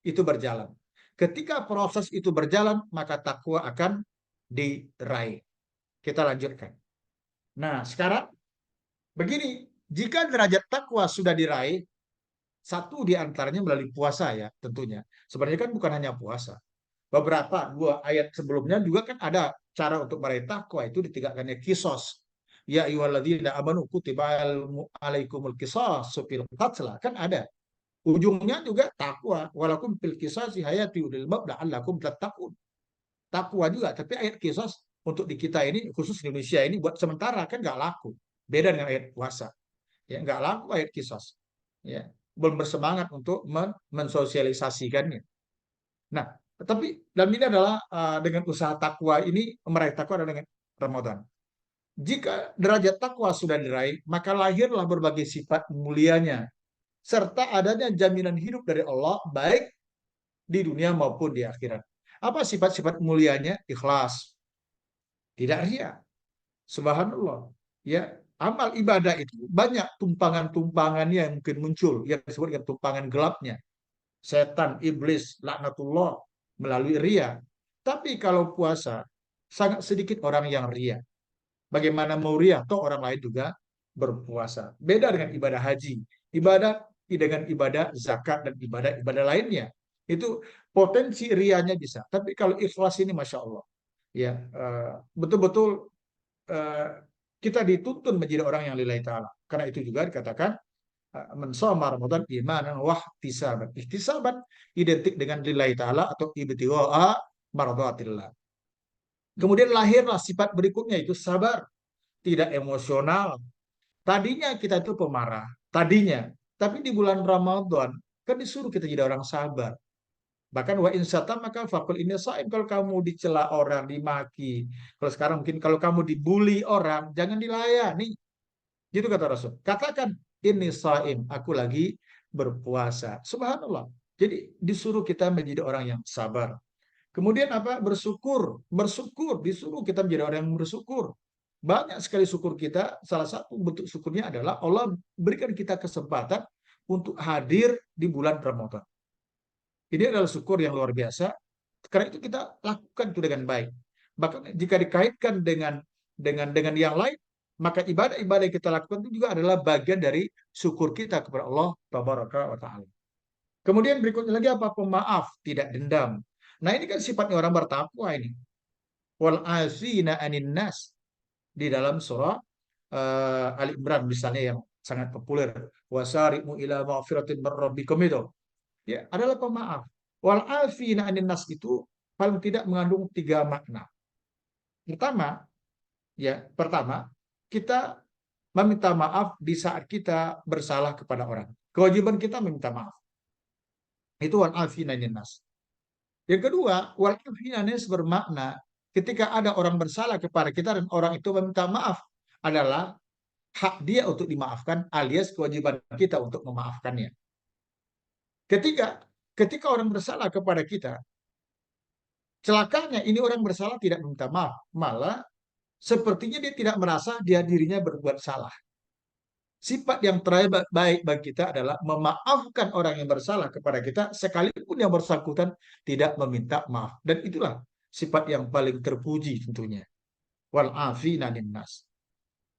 itu berjalan. Ketika proses itu berjalan, maka takwa akan diraih. Kita lanjutkan. Nah, sekarang begini, jika derajat takwa sudah diraih, satu di antaranya melalui puasa ya tentunya. Sebenarnya kan bukan hanya puasa. Beberapa 2 ayat sebelumnya juga kan ada cara untuk meraih takwa, itu ditegakkannya kisos. Ya ayyuhalladzina amanu kutiba alaikumul qisas fil qatl, kan ada. Ujungnya juga takwa, walakum fil qisasi hayati ulil bab la'allakum tattaqun. Takwa juga, tapi ayat kisos untuk di kita ini, khusus di Indonesia ini buat sementara kan nggak laku. Beda dengan ayat puasa. Ya, nggak laku ayat kisos. Ya, belum bersemangat untuk mensosialisasikannya. Nah, tapi dalam ini adalah dengan usaha takwa ini, meraih takwa adalah dengan Ramadan. Jika derajat takwa sudah diraih, maka lahirlah berbagai sifat mulianya, serta adanya jaminan hidup dari Allah, baik di dunia maupun di akhirat. Apa sifat-sifat mulianya? Ikhlas, tidak ria. Subhanallah. Ya, amal ibadah itu banyak tumpangan-tumpangannya yang mungkin muncul, yang disebut dengan tumpangan gelapnya. Setan, iblis, laknatullah melalui ria. Tapi kalau puasa, sangat sedikit orang yang ria. Bagaimana mau ria? Toh orang lain juga berpuasa. Beda dengan ibadah haji. Ibadah dengan ibadah zakat dan ibadah-ibadah lainnya. Itu potensi rianya bisa. Tapi kalau ikhlas ini Masya Allah. Ya, betul-betul kita dituntun menjadi orang yang lillahi ta'ala. Karena itu juga dikatakan mensoma Ramadan imanan wahtisaban. Ihtisaban identik dengan lillahi ta'ala atau ibtigha'a mardhatillah. Kemudian lahirlah sifat berikutnya, itu sabar, tidak emosional. Tadinya kita itu pemarah, tadinya. Tapi di bulan Ramadan kan disuruh kita jadi orang sabar. Bahkan wa insata maka fakul ini saim, kalau kamu dicela orang, dimaki. Kalau sekarang mungkin kalau kamu dibully orang, jangan dilayani. Gitu kata Rasul. Katakan ini saim, aku lagi berpuasa. Subhanallah. Jadi disuruh kita menjadi orang yang sabar. Kemudian apa? Bersyukur. Bersyukur, disuruh kita menjadi orang yang bersyukur. Banyak sekali syukur kita. Salah satu bentuk syukurnya adalah Allah berikan kita kesempatan untuk hadir di bulan Ramadan. Ini adalah syukur yang luar biasa. Karena itu kita lakukan itu dengan baik. Bahkan jika dikaitkan dengan yang lain, Maka ibadah-ibadah yang kita lakukan itu juga adalah bagian dari syukur kita kepada Allah Tabaraka wa Ta'ala. Kemudian berikutnya lagi apa? Pemaaf, tidak dendam. Nah ini kan sifatnya orang bertakwa ini. Wal azina anin nas di dalam surah Ali Imran misalnya yang sangat populer. Wasari'u ila ma'firatin min rabbikum itu. Ya, adalah pemaaf. Wal afina anin nas itu paling tidak mengandung 3 makna. Pertama, kita meminta maaf di saat kita bersalah kepada orang. Kewajiban kita meminta maaf. Itu wal afina anin nas. Yang kedua, wal afina anin nas bermakna ketika ada orang bersalah kepada kita dan orang itu meminta maaf adalah hak dia untuk dimaafkan alias kewajiban kita untuk memaafkannya. Ketika orang bersalah kepada kita, celakanya ini orang bersalah tidak meminta maaf, malah sepertinya dia tidak merasa dirinya berbuat salah. Sifat yang terbaik bagi kita adalah memaafkan orang yang bersalah kepada kita sekalipun yang bersangkutan tidak meminta maaf. Dan itulah sifat yang paling terpuji tentunya. Wal afina nas.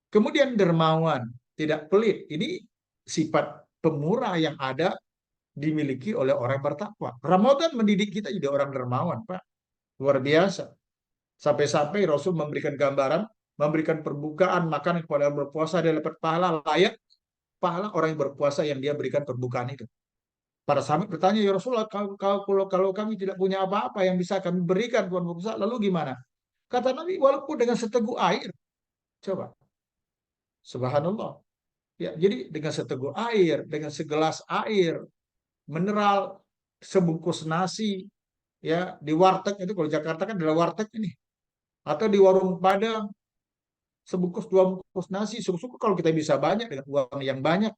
Kemudian dermawan, tidak pelit. Ini sifat pemurah yang ada dimiliki oleh orang bertakwa. Ramadan mendidik kita jadi orang dermawan, Pak. Luar biasa. Sampai-sampai Rasul memberikan gambaran, memberikan perbukaan makan kepada orang berpuasa dia dapat pahala layak pahala orang yang berpuasa yang dia berikan perbukaan itu. Para sahabat bertanya, ya Rasulullah, kalau kami tidak punya apa-apa yang bisa kami berikan buat berpuasa, lalu gimana? Kata Nabi, walaupun dengan seteguk air. Coba. Subhanallah. Ya, jadi dengan seteguk air, dengan segelas air, mineral, sebungkus nasi, ya di warteg itu kalau Jakarta kan adalah warteg ini, atau di warung Padang, sebungkus 2 bungkus nasi, syukur-syukur kalau kita bisa banyak dengan uang yang banyak.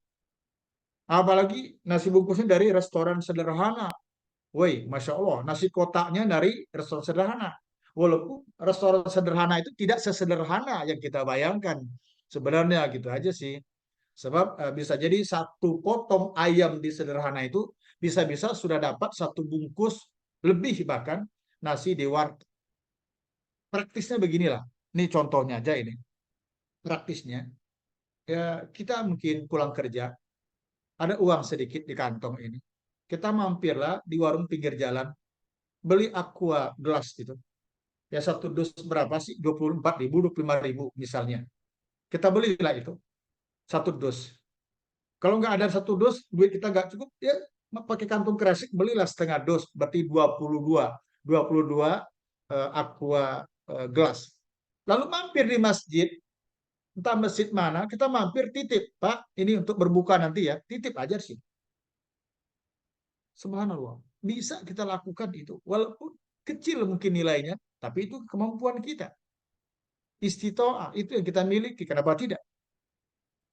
Apalagi nasi bungkusnya dari restoran sederhana. Woi, Masya Allah, nasi kotaknya dari restoran sederhana. Walaupun restoran sederhana itu tidak sesederhana yang kita bayangkan. Sebenarnya gitu aja sih. Sebab bisa jadi 1 potong ayam di sederhana itu bisa-bisa sudah dapat 1 bungkus lebih bahkan nasi di warteg. Praktisnya beginilah. Ini contohnya aja ini. Praktisnya, ya kita mungkin pulang kerja, ada uang sedikit di kantong ini. Kita mampirlah di warung pinggir jalan, beli aqua gelas gitu. Ya 1 dus berapa sih? 24.000, 25.000 misalnya. Kita belilah itu 1 dus. Kalau nggak ada 1 dus, duit kita nggak cukup, ya pakai kantung kresek belilah setengah dus, berarti 22 aqua gelas. Lalu mampir di masjid, entah masjid mana, kita mampir titip, Pak, ini untuk berbuka nanti ya, titip aja sih. Subhanallah, bisa kita lakukan itu, walaupun kecil mungkin nilainya, tapi itu kemampuan kita. Istitoah itu yang kita miliki, kenapa tidak?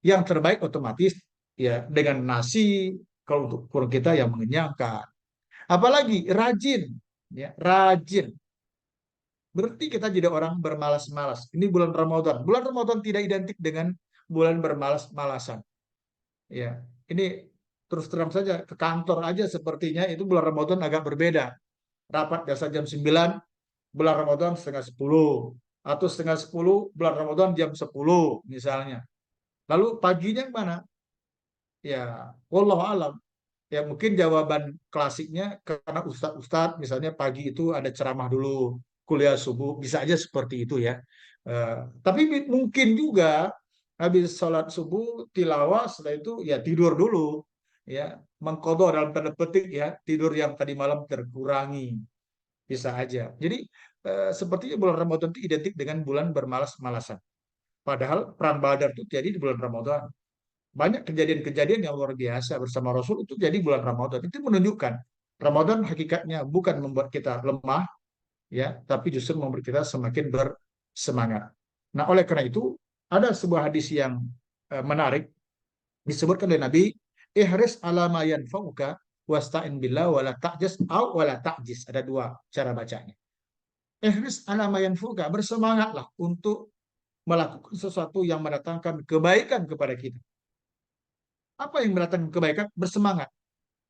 Yang terbaik otomatis ya dengan nasi, kalau untuk kurang kita yang mengenyangkan. Apalagi rajin, ya rajin. Berarti kita jadi orang bermalas-malas. Ini bulan Ramadan. Bulan Ramadan tidak identik dengan bulan bermalas-malasan. Ya, ini terus terang saja ke kantor aja sepertinya itu bulan Ramadan agak berbeda. Rapat biasa jam 9, bulan Ramadan setengah 10. Atau setengah 10, bulan Ramadan jam 10 misalnya. Lalu paginya mana? Ya, wallahu alam. Ya mungkin jawaban klasiknya karena ustadz misalnya pagi itu ada ceramah dulu, kuliah subuh, bisa aja seperti itu ya. Tapi mungkin juga habis sholat subuh tilawah setelah itu ya tidur dulu, ya mengkodok dalam tanda petik ya tidur yang tadi malam terkurangi, bisa aja. Jadi sepertinya bulan Ramadan itu identik dengan bulan bermalas-malasan. Padahal perang Badar itu jadi di bulan Ramadan. Banyak kejadian-kejadian yang luar biasa bersama Rasul itu jadi bulan Ramadan. Itu menunjukkan Ramadan hakikatnya bukan membuat kita lemah, ya, tapi justru membuat kita semakin bersemangat. Nah, oleh karena itu ada sebuah hadis yang menarik disebutkan oleh Nabi, ihris ala ma yanfa'uka wasta'in billah wala ta'jaz au wala ta'jiz. Ada 2 cara bacanya. Ihris ala ma yanfa'uka, bersemangatlah untuk melakukan sesuatu yang mendatangkan kebaikan kepada kita. Apa yang mendatangkan kebaikan? Bersemangat.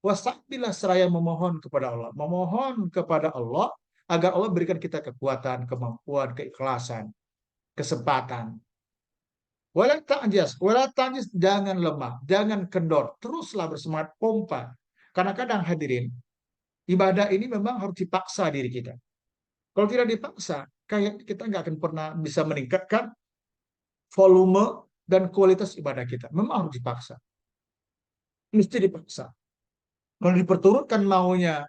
Wasabilah seraya memohon kepada Allah. Memohon kepada Allah agar Allah berikan kita kekuatan, kemampuan, keikhlasan, kesempatan. Wala ta'jaz, jangan lemah, jangan kendor, teruslah bersemangat, pompa. Karena kadang hadirin, ibadah ini memang harus dipaksa diri kita. Kalau tidak dipaksa, kayak kita nggak akan pernah bisa meningkatkan volume dan kualitas ibadah kita. Memang harus dipaksa. Mesti dipaksa. Kalau diperturutkan maunya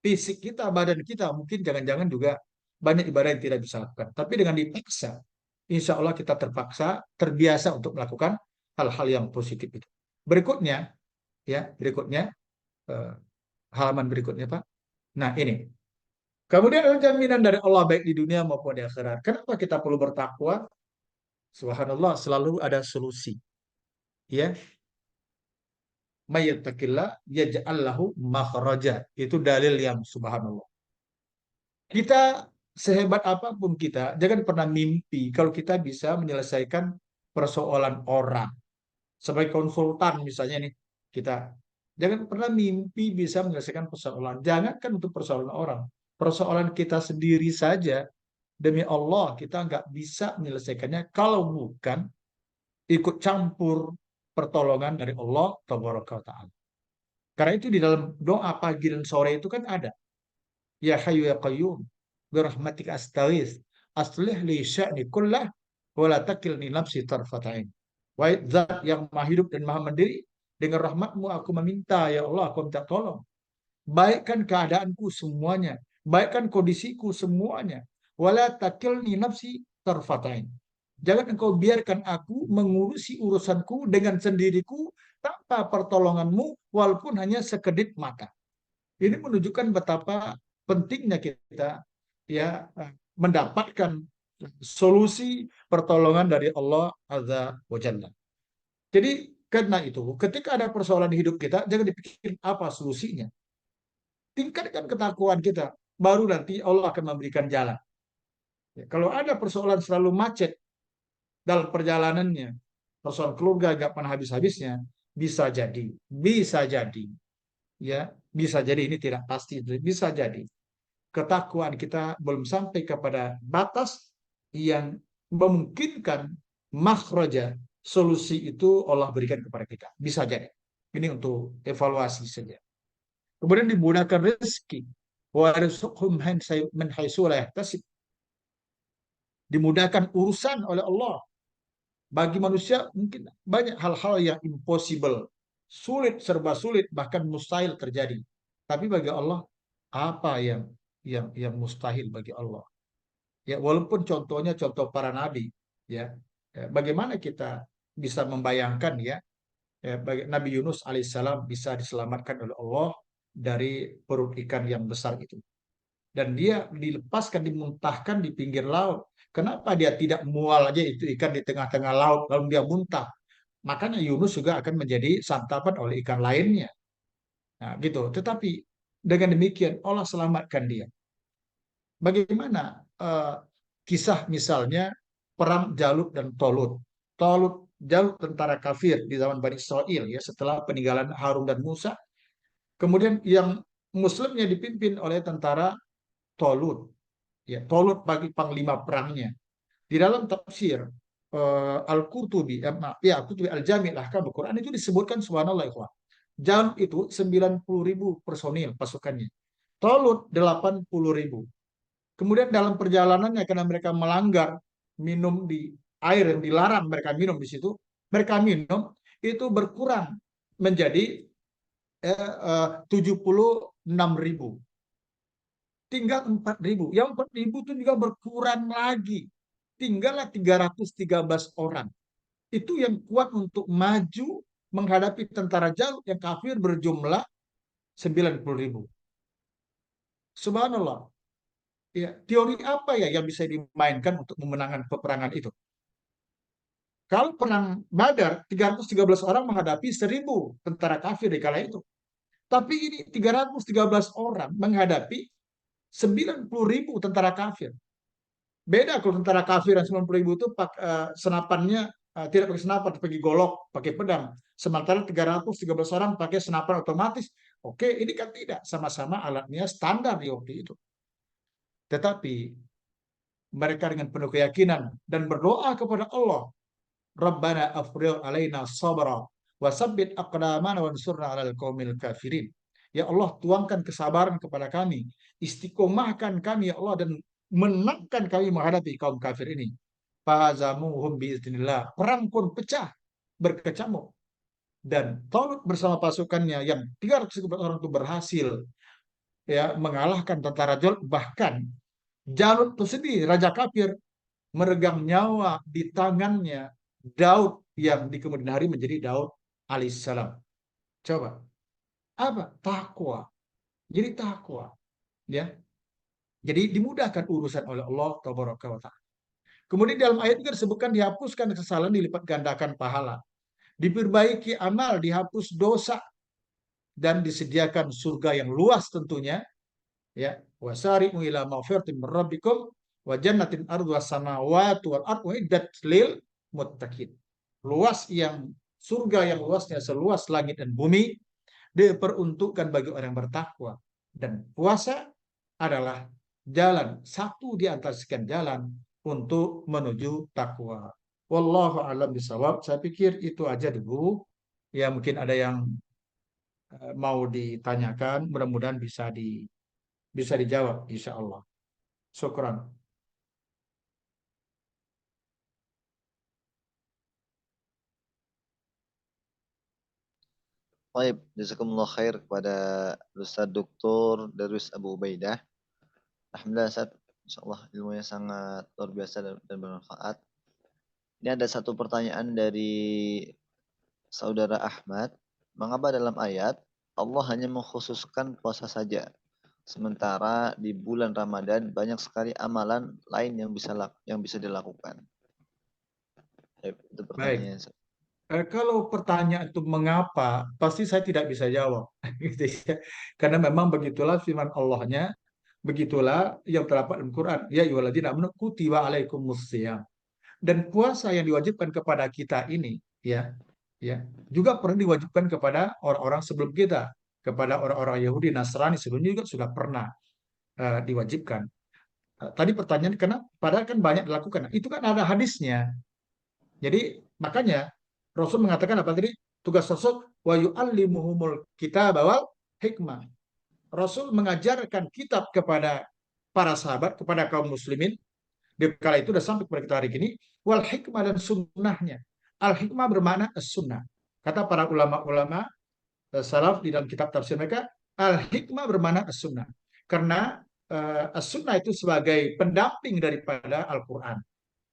fisik kita, badan kita, mungkin jangan-jangan juga banyak ibadah yang tidak bisa lakukan. Tapi dengan dipaksa, insya Allah kita terbiasa untuk melakukan hal-hal yang positif itu. Berikutnya, eh, halaman berikutnya, Pak. Nah, ini. Kemudian ada jaminan dari Allah baik di dunia maupun di akhirat. Kenapa kita perlu bertakwa? Subhanallah, selalu ada solusi. Ya, mayyattaqillah yaj'al lahu makhraja. Itu dalil yang subhanallah. Kita sehebat apapun kita, jangan pernah mimpi kalau kita bisa menyelesaikan persoalan orang. Sebagai konsultan misalnya nih, kita jangan pernah mimpi bisa menyelesaikan persoalan. Jangankan untuk persoalan orang, persoalan kita sendiri saja, demi Allah kita nggak bisa menyelesaikannya kalau bukan ikut campur pertolongan dari Allah Taala. Karena itu di dalam doa pagi dan sore itu kan ada. Ya Hayyu ya Qayyum birahmatika astaghits aslih li sya'ni kullah wa la takilni nafsi tarfatain. Wahai zat yang maha hidup dan maha mandiri, dengan rahmatmu aku meminta, ya Allah, aku minta tolong. Baikkan keadaanku semuanya, baikkan kondisiku semuanya. Wala takilni nafsi tarfatain. Jangan engkau biarkan aku mengurusi urusanku dengan sendiriku tanpa pertolonganmu walaupun hanya sekedip mata. Ini menunjukkan betapa pentingnya kita ya mendapatkan solusi pertolongan dari Allah Azza wa Jalla. Jadi karena itu, ketika ada persoalan di hidup kita, jangan dipikir apa solusinya. Tingkatkan ketakwaan kita, baru nanti Allah akan memberikan jalan. Ya, kalau ada persoalan selalu macet dalam perjalanannya, persoalan keluarga gak pernah habis-habisnya, bisa jadi, ya, bisa jadi ini tidak pasti, bisa jadi ketakwaan kita belum sampai kepada batas yang memungkinkan makhraja solusi itu Allah berikan kepada kita. Bisa jadi. Ini untuk evaluasi saja. Kemudian dimudahkan rezeki. Warzuqhum min haitsu la yahtasib. Dimudahkan urusan oleh Allah. Bagi manusia mungkin banyak hal-hal yang impossible, sulit, serba sulit, bahkan mustahil terjadi. Tapi bagi Allah, apa yang mustahil bagi Allah? Ya, walaupun contohnya contoh para nabi, ya, bagaimana kita bisa membayangkan ya, Nabi Yunus alaihissalam bisa diselamatkan oleh Allah dari perut ikan yang besar itu, dan dia dilepaskan, dimuntahkan di pinggir laut. Kenapa dia tidak mual aja itu ikan di tengah-tengah laut lalu dia muntah? Makanya Yunus juga akan menjadi santapan oleh ikan lainnya. Nah, gitu. Tetapi dengan demikian Allah selamatkan dia. Bagaimana kisah misalnya perang Jalut dan Tolut. Jalut tentara kafir di zaman Bani Israel ya, setelah peninggalan Harun dan Musa. Kemudian yang Muslimnya dipimpin oleh tentara Tolut. Ya, Tolut bagi panglima perangnya. Di dalam tafsir Al-Qurtubi, Qurtubi Al-Jami' Ahkam Al-Quran itu disebutkan subhanallah ikhwan. Jalut itu 90.000 personil pasukannya. Tolut 80.000. Kemudian dalam perjalanannya karena mereka melanggar minum di air yang dilarang mereka minum di situ, mereka minum itu berkurang menjadi 76.000. Tinggal 4.000. Yang 4.000 itu juga berkurang lagi. Tinggallah 313 orang. Itu yang kuat untuk maju menghadapi tentara Jalut yang kafir berjumlah 90.000. Subhanallah. Ya, teori apa ya yang bisa dimainkan untuk memenangkan peperangan itu? Kalau perang Badar, 313 orang menghadapi 1.000 tentara kafir di kala itu. Tapi ini 313 orang menghadapi 90.000 tentara kafir. Beda kalau tentara kafir yang 90.000 itu senapannya tidak pakai senapan, pakai golok, pakai pedang. Sementara 313 orang pakai senapan otomatis. Oke, ini kan tidak. Sama-sama alatnya standar di waktu itu. Tetapi mereka dengan penuh keyakinan dan berdoa kepada Allah Rabbana afrigh alaina sabra wa tsabbit aqdamana wansurna 'alal qaumil kafirin. Ya Allah, tuangkan kesabaran kepada kami, istiqomahkan kami ya Allah, dan menangkan kami menghadapi kaum kafir ini. Fahazamuhum biiznillah. Perang pun pecah, berkecamuk. Dan Talut bersama pasukannya yang 300 orang itu berhasil ya mengalahkan tentara Jalut. Bahkan Jalut itu sendiri, raja kafir, meregang nyawa di tangannya Daud yang di kemudian hari menjadi Daud alaihissalam. Coba, apa? Takwa. Jadi takwa, ya. Jadi dimudahkan urusan oleh Allah Tabaraka wa Ta'ala. Kemudian dalam ayat juga disebutkan dihapuskan kesalahan, dilipat gandakan pahala, diperbaiki amal, dihapus dosa, dan disediakan surga yang luas tentunya, ya. Wasari'u ila maghfiratin min rabbikum wa jannatin ardhuha samawati wal ardu uiddat lil muttaqin. Luas yang surga yang luasnya seluas langit dan bumi diperuntukkan bagi orang yang bertakwa. Dan puasa adalah jalan, satu di antara sekian jalan untuk menuju takwa. Wallahu a'lam bishawab. Saya pikir itu aja dulu. Ya mungkin ada yang mau ditanyakan, mudah-mudahan bisa dijawab insya Allah. Syukran. Baik, jazakumullah khair kepada Ustaz Dr. Darwis Abu Ubaidah. Alhamdulillah Ustaz, insyaallah ilmunya sangat luar biasa dan bermanfaat. Ini ada satu pertanyaan dari Saudara Ahmad. Mengapa dalam ayat Allah hanya mengkhususkan puasa saja, sementara di bulan Ramadan banyak sekali amalan lain yang bisa dilakukan? Itu pertanyaannya. Baik. Kalau pertanyaan itu mengapa, pasti saya tidak bisa jawab. Gitu ya. Karena memang begitulah firman Allahnya, begitulah yang terdapat dalam Quran. Ya ayyuhalladzina amanu kutiba alaikumusiyam. Dan puasa yang diwajibkan kepada kita ini, ya, juga pernah diwajibkan kepada orang-orang sebelum kita, kepada orang-orang Yahudi, Nasrani sebelumnya juga sudah pernah diwajibkan. Tadi pertanyaan kenapa? Padahal kan banyak dilakukan. Itu kan ada hadisnya. Jadi makanya Rasul mengatakan apa tadi? Tugas Rasul wa yu'allimuhumul kitab wal hikmah. Rasul mengajarkan kitab kepada para sahabat, kepada kaum muslimin. Di kala itu sudah sampai kepada kita hari ini. Wal hikmah, dan sunnahnya. Al hikmah bermakna sunnah. Kata para ulama-ulama salaf di dalam kitab tafsir mereka, al hikmah bermakna sunnah. Karena as-sunnah itu sebagai pendamping daripada Al-Quran.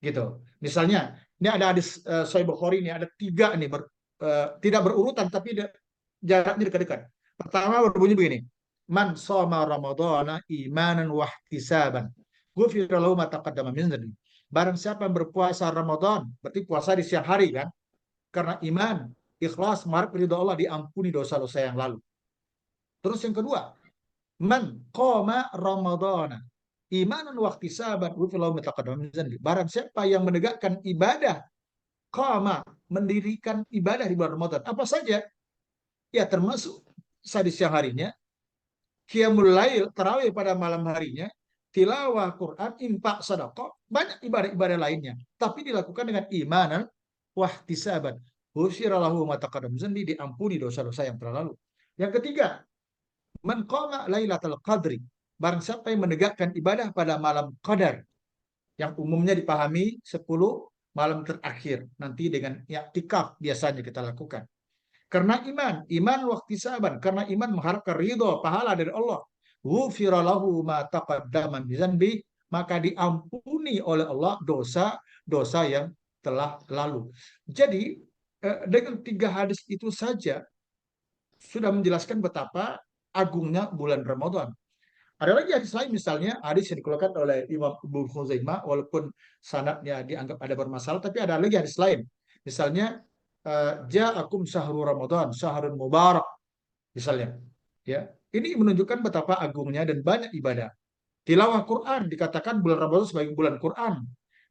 Gitu. Misalnya, ini ada hadis Sahih Bukhari, ini ada 3 nih, tidak berurutan tapi jaraknya dekat-dekat. Pertama berbunyi begini, man shoma ramadhana imanan wa ihtisaban ghufira lahu ma taqaddama min dhanbi. Barang siapa yang berpuasa Ramadan, berarti puasa di siang hari kan, karena iman, ikhlas, mengharap ridho Allah, diampuni dosa-dosa yang lalu. Terus yang kedua, man qama ramadhana imanan wa ihtisaban ghufira lahu ma taqaddama min dhanbi. Barang siapa yang menegakkan ibadah, qama, mendirikan ibadah di bulan Ramadan, apa saja? Ya termasuk di siang harinya, qiyamul lail, tarawih pada malam harinya, tilawah Quran, infak, sedekah, banyak ibadah-ibadah lainnya. Tapi dilakukan dengan imanan wahtisaban. Ghufira lahu ma taqaddama min dhanbi, diampuni dosa-dosa yang telah lalu. Yang ketiga, man qama lailatul qadri. Barang siapa yang menegakkan ibadah pada malam qadar, yang umumnya dipahami 10 malam terakhir, nanti dengan i'tikaf biasanya kita lakukan. Karena iman wahtisaban, karena iman mengharapkan ridho, pahala dari Allah. Ghufira lahu ma taqaddama min dzanbi, maka diampuni oleh Allah dosa-dosa yang telah lalu. Jadi dengan 3 hadis itu saja sudah menjelaskan betapa agungnya bulan Ramadan. Ada lagi hadis lain, misalnya hadis yang dikeluarkan oleh Imam Ibnu Khuzaimah, walaupun sanadnya dianggap ada bermasalah, tapi ada lagi hadis lain. Misalnya ja'akum syahrul Ramadan, syahrun mubarak, misalnya. Ya, ini menunjukkan betapa agungnya dan banyak ibadah. Tilawah Quran, dikatakan bulan Ramadan sebagai bulan Quran.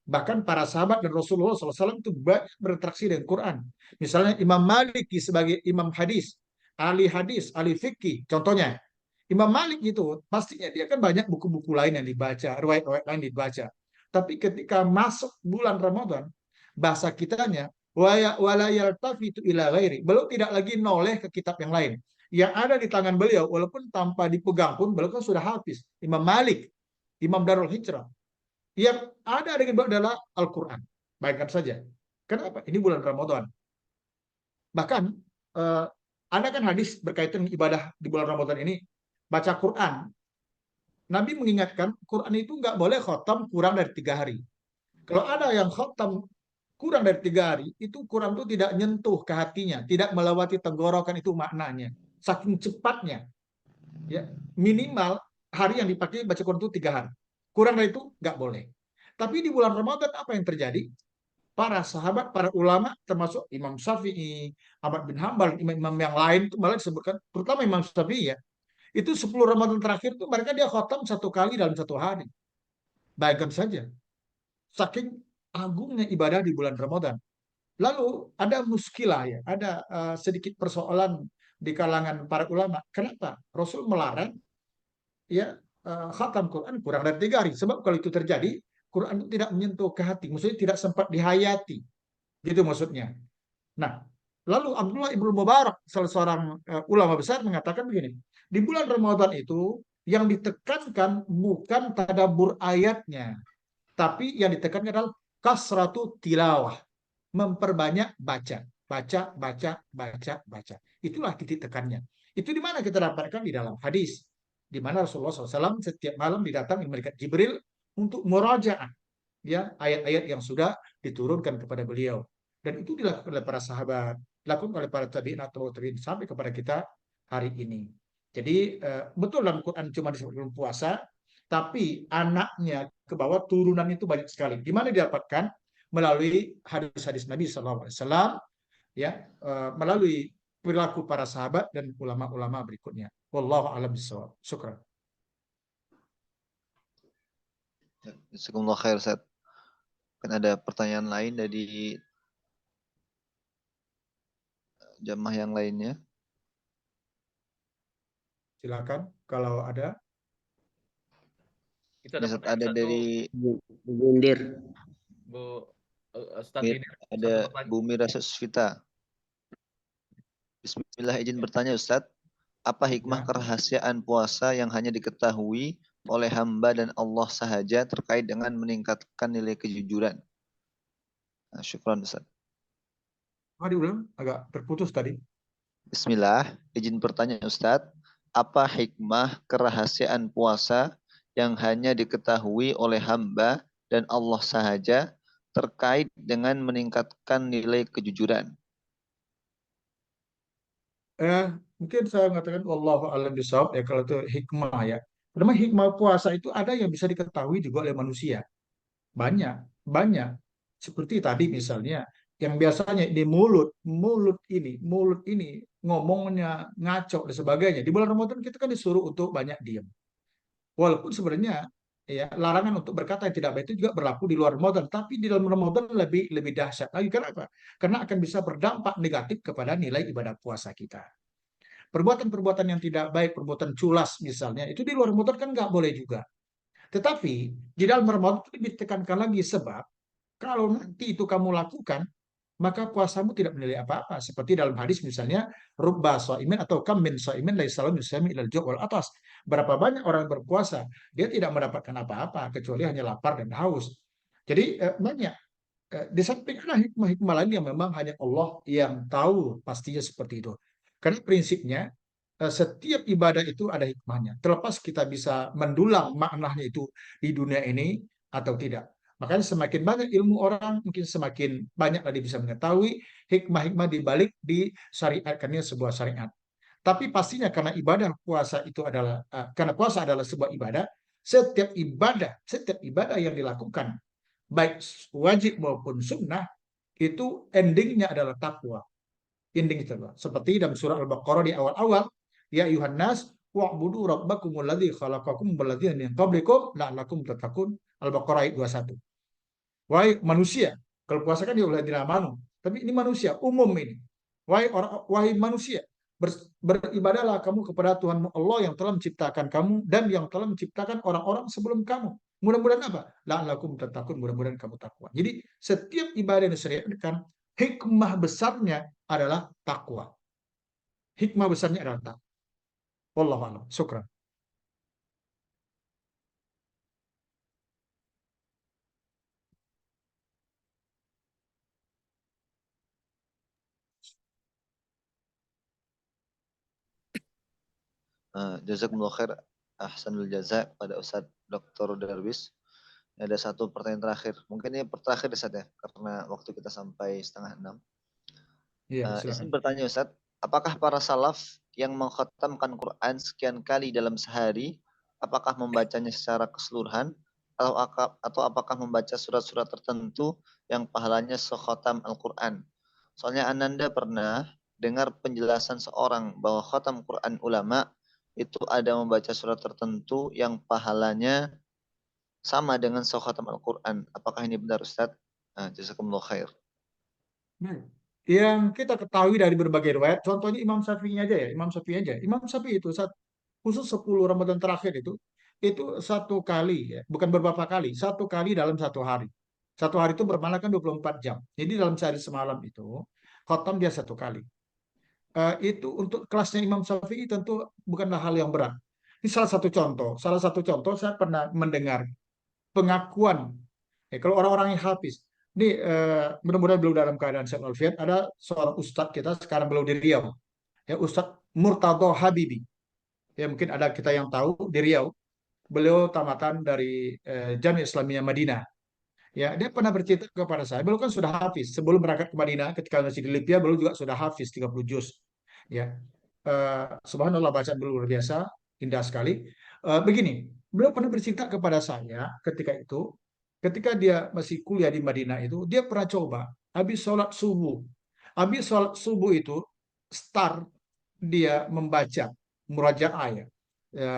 Bahkan para sahabat dan Rasulullah SAW itu berinteraksi dengan Quran. Misalnya Imam Maliki sebagai imam hadis, ahli fikih, contohnya. Imam Malik itu pastinya dia kan banyak buku-buku lain yang dibaca, riwayat-riwayat lain dibaca. Tapi ketika masuk bulan Ramadan, bahasa kitanya wala yaltafitu ila ghairi. Beliau tidak lagi noleh ke kitab yang lain. Yang ada di tangan beliau, walaupun tanpa dipegang pun, beliau kan sudah hafiz. Imam Malik, Imam Darul Hijrah. Yang ada dengan beliau adalah Al-Quran. Bayangkan saja. Kenapa? Ini bulan Ramadan. Bahkan ada kan hadis berkaitan dengan ibadah di bulan Ramadan ini, baca Quran. Nabi mengingatkan Quran itu nggak boleh khotam kurang dari 3 hari. Kalau ada yang khotam kurang dari 3 hari, itu Quran itu tidak nyentuh ke hatinya, tidak melewati tenggorokan, itu maknanya. Saking cepatnya, ya minimal hari yang dipakai baca Quran itu 3 hari. Kurang dari itu nggak boleh. Tapi di bulan Ramadan apa yang terjadi? Para sahabat, para ulama, termasuk Imam Syafi'i, Ahmad bin Hambal, imam-imam yang lain itu malah disebutkan, terutama Imam Syafi'i ya, itu 10 Ramadan terakhir itu mereka dia khotam 1 kali dalam 1 hari. Bayangkan saja, saking agungnya ibadah di bulan Ramadan. Lalu ada muskilah ya, ada sedikit persoalan di kalangan para ulama. Kenapa Rasul melarang ya khatam Quran kurang dari 3 hari? Sebab kalau itu terjadi, Quran itu tidak menyentuh ke hati, maksudnya tidak sempat dihayati, gitu maksudnya. Nah, lalu Abdullah ibnu Mubarak, salah seorang ulama besar, mengatakan begini: di bulan Ramadan itu yang ditekankan bukan tadabbur ayatnya, tapi yang ditekankan adalah kasratu tilawah, memperbanyak baca, baca, baca, baca, baca. Itulah titik tekannya. Itu di mana kita dapatkan? Di dalam hadis, di mana Rasulullah SAW setiap malam didatangi malaikat Jibril untuk murajaah ya ayat-ayat yang sudah diturunkan kepada beliau. Dan itu dilakukan oleh para sahabat, dilakukan oleh para tabi'in atau tabi'in sampai kepada kita hari ini. Jadi betul dalam Quran cuma disebut puasa, tapi anaknya ke bawah turunan itu banyak sekali. Di mana didapatkan? Melalui hadis-hadis Nabi SAW, ya, melalui perilaku para sahabat dan ulama-ulama berikutnya. Wallahu a'lam bishawab. Syukran. Jazakumullah khair, Ustaz. Kan ada pertanyaan lain dari jamaah yang lainnya. Silakan kalau ada. Kita Ustaz, dapat ada satu, dari Bundir. Bu Ustaz ini ada satu pertanyaan. Bu Mira Susvita. Bismillah, izin bertanya Ustaz, apa hikmah Ya. kerahasiaan puasa yang hanya diketahui oleh hamba dan Allah sahaja terkait dengan meningkatkan nilai kejujuran? Nah, syukran Ustaz. Diulang, agak terputus tadi. Bismillah, izin bertanya Ustaz, apa hikmah kerahasiaan puasa yang hanya diketahui oleh hamba dan Allah sahaja terkait dengan meningkatkan nilai kejujuran? Mungkin saya mengatakan wallahu a'lam bishawab ya kalau itu hikmah ya. Karena hikmah puasa itu ada yang bisa diketahui juga oleh manusia. Banyak, banyak. Seperti tadi misalnya, yang biasanya di mulut ini ngomongnya ngaco dan sebagainya. Di bulan Ramadan kita kan disuruh untuk banyak diam. Walaupun sebenarnya ya larangan untuk berkata yang tidak baik itu juga berlaku di luar Ramadan, tapi di dalam Ramadan lebih lebih dahsyat lagi. Kenapa? Karena akan bisa berdampak negatif kepada nilai ibadah puasa kita. Perbuatan-perbuatan yang tidak baik, perbuatan culas misalnya, itu di luar Ramadan kan nggak boleh juga. Tetapi di dalam Ramadan itu ditekankan lagi, sebab kalau nanti itu kamu lakukan, maka puasamu tidak menilai apa-apa. Seperti dalam hadis misalnya, rubba shaimin atau kam min shaimin laisa lahu yusami ilal ju' wal atas. Berapa banyak orang berpuasa, dia tidak mendapatkan apa-apa kecuali hanya lapar dan haus. Jadi banyak. Di samping ada hikmah-hikmah lain yang memang hanya Allah yang tahu pastinya seperti itu. Karena prinsipnya setiap ibadah itu ada hikmahnya. Terlepas kita bisa mendulang maknanya itu di dunia ini atau tidak. Makanya semakin banyak ilmu orang, mungkin semakin banyak tadi bisa mengetahui hikmah-hikmah di balik disyariatkannya sebuah syariat. Tapi pastinya karena ibadah puasa itu adalah karena puasa adalah sebuah ibadah, setiap ibadah yang dilakukan baik wajib maupun sunnah itu endingnya adalah takwa. Ending itu seperti dalam surah Al-Baqarah di awal-awal, ya ayuhan nas wa'budu rabbakumul ladzi khalaqakum wal ladzina min qablikum la'allakum tattaqun. Al-Baqarah ayat 21. Wahai manusia, kalau puasa kan dia tidak amanu, tapi ini manusia umum ini. Wahai manusia, beribadahlah kamu kepada Tuhanmu Allah yang telah menciptakan kamu dan yang telah menciptakan orang-orang sebelum kamu. Mudah-mudahan apa? La'allakum tattaqun, mudah-mudahan kamu takwa. Jadi setiap ibadah yang disyariatkan hikmah besarnya adalah takwa. Hikmah besarnya adalah takwa. Wallahu a'lam. Syukran. Jazakumullah khair. Ahsanul jaza pada Ustaz Dr. Darwis. Ada satu pertanyaan terakhir. Mungkin ini terakhir Ustaz ya, karena waktu kita sampai 5:30. Iya, Izin silakan. bertanya Ustaz, apakah para salaf yang mengkhatamkan Quran sekian kali dalam sehari, apakah membacanya secara keseluruhan atau apakah membaca surat-surat tertentu yang pahalanya sekhatam Al-Quran? Soalnya Ananda pernah dengar penjelasan seorang bahwa khatam Quran ulama itu ada membaca surat tertentu yang pahalanya sama dengan sekhatam Al-Quran. Apakah ini benar Ustaz? Jazakumullah khair. Baik. Yang kita ketahui dari berbagai riwayat, contohnya Imam Syafi'i aja ya, Imam Syafi'i aja. Imam Syafi'i itu khusus 10 Ramadan terakhir itu satu kali ya, bukan beberapa kali, satu kali dalam satu hari. Satu hari itu bermakna kan 24 jam. Jadi dalam sehari semalam itu, khotam dia satu kali. Itu untuk kelasnya Imam Syafi'i tentu bukanlah hal yang berat. Ini salah satu contoh. Salah satu contoh saya pernah mendengar pengakuan. Kalau orang-orang yang hafiz, ini mudah-mudahan beliau dalam keadaan sehat walafiat. Ada seorang ustadz kita sekarang beliau di Riau, ya Ustadz Murtado Habibi. Ya mungkin ada kita yang tahu di Riau. Beliau tamatan dari Jamiah Islamiyah Madinah. Ya, dia pernah bercerita kepada saya, beliau kan sudah hafiz sebelum berangkat ke Madinah ketika masih di Libya, beliau juga sudah hafiz 30 juz. Ya, subhanallah bacaan beliau luar biasa, indah sekali. Begini, beliau pernah bercerita kepada saya ketika dia masih kuliah di Madinah itu, dia pernah coba habis sholat subuh itu start dia membaca murajaah ya.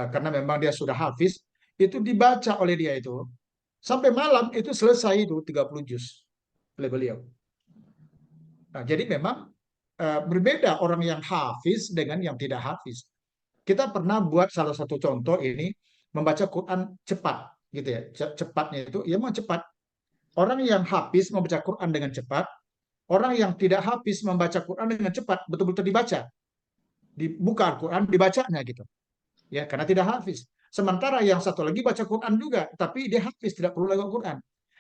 Karena memang dia sudah hafiz, itu dibaca oleh dia itu sampai malam itu selesai itu 30 juz oleh beliau. Nah, jadi memang berbeda orang yang hafiz dengan yang tidak hafiz. Kita pernah buat salah satu contoh ini membaca Quran cepat gitu ya. Cepatnya itu ya memang cepat. Orang yang hafiz membaca Quran dengan cepat, orang yang tidak hafiz membaca Quran dengan cepat, betul-betul dibaca. Dibuka Al-Quran, dibacanya gitu. Ya, karena tidak hafiz. Sementara yang satu lagi baca Quran juga, tapi dia hafiz, tidak perlu lewat Quran.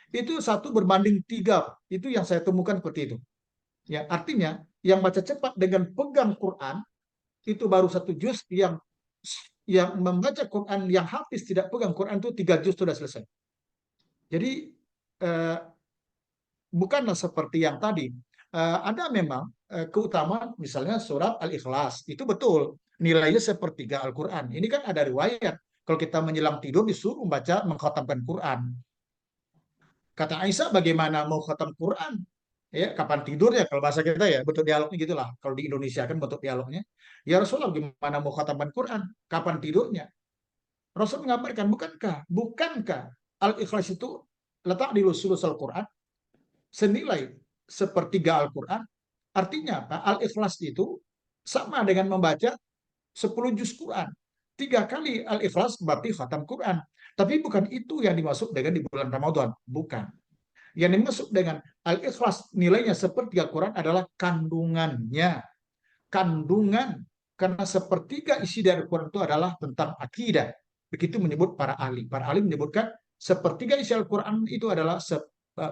Itu 1 banding 3. Itu yang saya temukan seperti itu. Ya, artinya yang baca cepat dengan pegang Quran itu baru 1 juz, yang membaca Quran yang hafiz tidak pegang Quran itu 3 juz sudah selesai. Jadi eh, bukanlah seperti yang tadi. Ada memang keutamaan misalnya surat Al-Ikhlas itu betul nilainya sepertiga Al-Quran. Ini kan ada riwayat kalau kita menjelang tidur disuruh membaca mengkhatamkan Quran. Kata Aisyah, bagaimana mau khatam Quran? Ya, kapan tidurnya? Kalau bahasa kita ya, bentuk dialognya gitulah. Kalau di Indonesia kan bentuk dialognya. Ya Rasulullah, gimana mau khatamkan Quran? Kapan tidurnya? Rasul mengabarkan, bukankah Al-Ikhlas itu letak di sulus Al-Quran, senilai sepertiga Al-Quran? Artinya apa? Al-Ikhlas itu sama dengan membaca 10 juz Quran. 3 kali Al-Ikhlas berarti khatam Quran. Tapi bukan itu yang dimaksud dengan di bulan Ramadan. Bukan. Yang dimaksud dengan Al-Ikhlas nilainya sepertiga Quran adalah kandungannya. Kandungan. Karena sepertiga isi dari Quran itu adalah tentang akidah. Begitu menyebut para ahli. Para ahli menyebutkan sepertiga isi Al-Quran itu adalah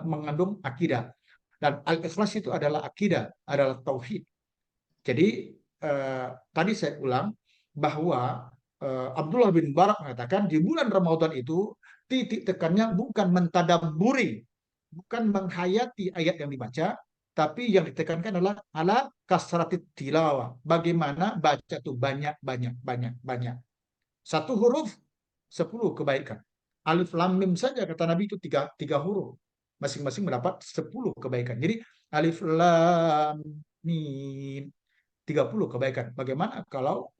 mengandung akidah. Dan Al-Ikhlas itu adalah akidah, adalah tauhid. Jadi tadi saya ulang bahwa Abdullah bin Barak mengatakan di bulan Ramadan itu titik tekannya bukan mentadaburi, bukan menghayati ayat yang dibaca, tapi yang ditekankan adalah ala kasratit tilawah. Bagaimana baca itu banyak. Satu huruf 10 kebaikan. Alif lam mim saja kata Nabi itu tiga huruf. Masing-masing mendapat 10 kebaikan. Jadi alif lam mim 30 kebaikan. Bagaimana kalau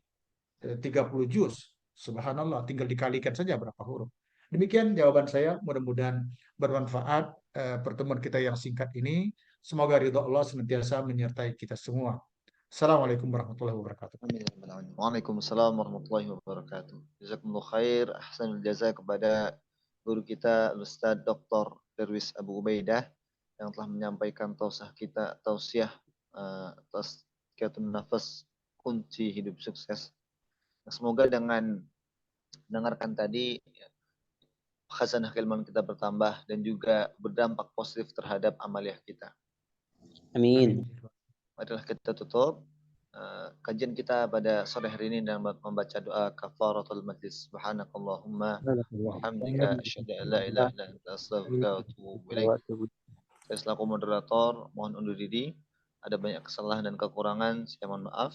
30 juz? Subhanallah, tinggal dikalikan saja berapa huruf. Demikian jawaban saya, mudah-mudahan bermanfaat pertemuan kita yang singkat ini. Semoga ridho Allah senantiasa menyertai kita semua. Assalamualaikum warahmatullahi wabarakatuh. Amin. Waalaikumsalam warahmatullahi wabarakatuh. Jazakumullah khair. Ahsanul jaza kepada guru kita Ustaz Dr. Darwis Abu Ubaidah yang telah menyampaikan tausiah tazkiyatun nafas, kunci hidup sukses. Semoga dengan mendengarkan tadi khazanah keilmuan kita bertambah dan juga berdampak positif terhadap amaliah kita. Amin. Marilah kita tutup kajian kita pada sore hari ini dengan membaca doa kafaratul majlis. Subhanakallahumma wa hamdika asyhadu an la ilaha illa anta astaghfiruka wa atubu ilaik. Saya selaku moderator mohon undur diri. Ada banyak kesalahan dan kekurangan, saya mohon maaf.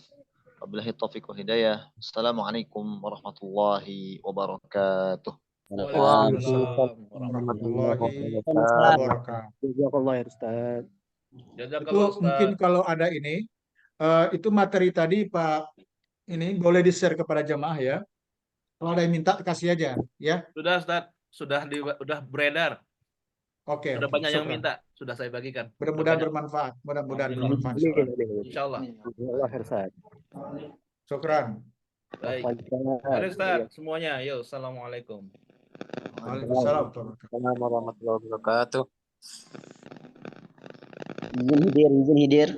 Wabillahi taufiq wal hidayah. Assalamualaikum warahmatullahi wabarakatuh. Waalaikumsalam warahmatullahi Waalaikumsalam. wabarakatuh. Jazakallah ya Ustaz. Itu mungkin kalau ada ini, itu materi tadi Pak, ini boleh di-share kepada jamaah ya. Kalau ada yang minta kasih aja ya. Sudah Ustaz, sudah beredar. Oke, Sudah oke. banyak yang Syukran. minta, sudah saya bagikan. Mudah-mudahan Sudah banyak. bermanfaat. Mudah-mudahan Alhamdulillah. bermanfaat. Syukran. Insyaallah. Jazakallah ya Ustaz. Syukran. Baik. Mari Ustaz, semuanya. Yo, assalamualaikum. Waalaikumsalam. Assalamualaikum warahmatullahi wabarakatuh. Izin hidir.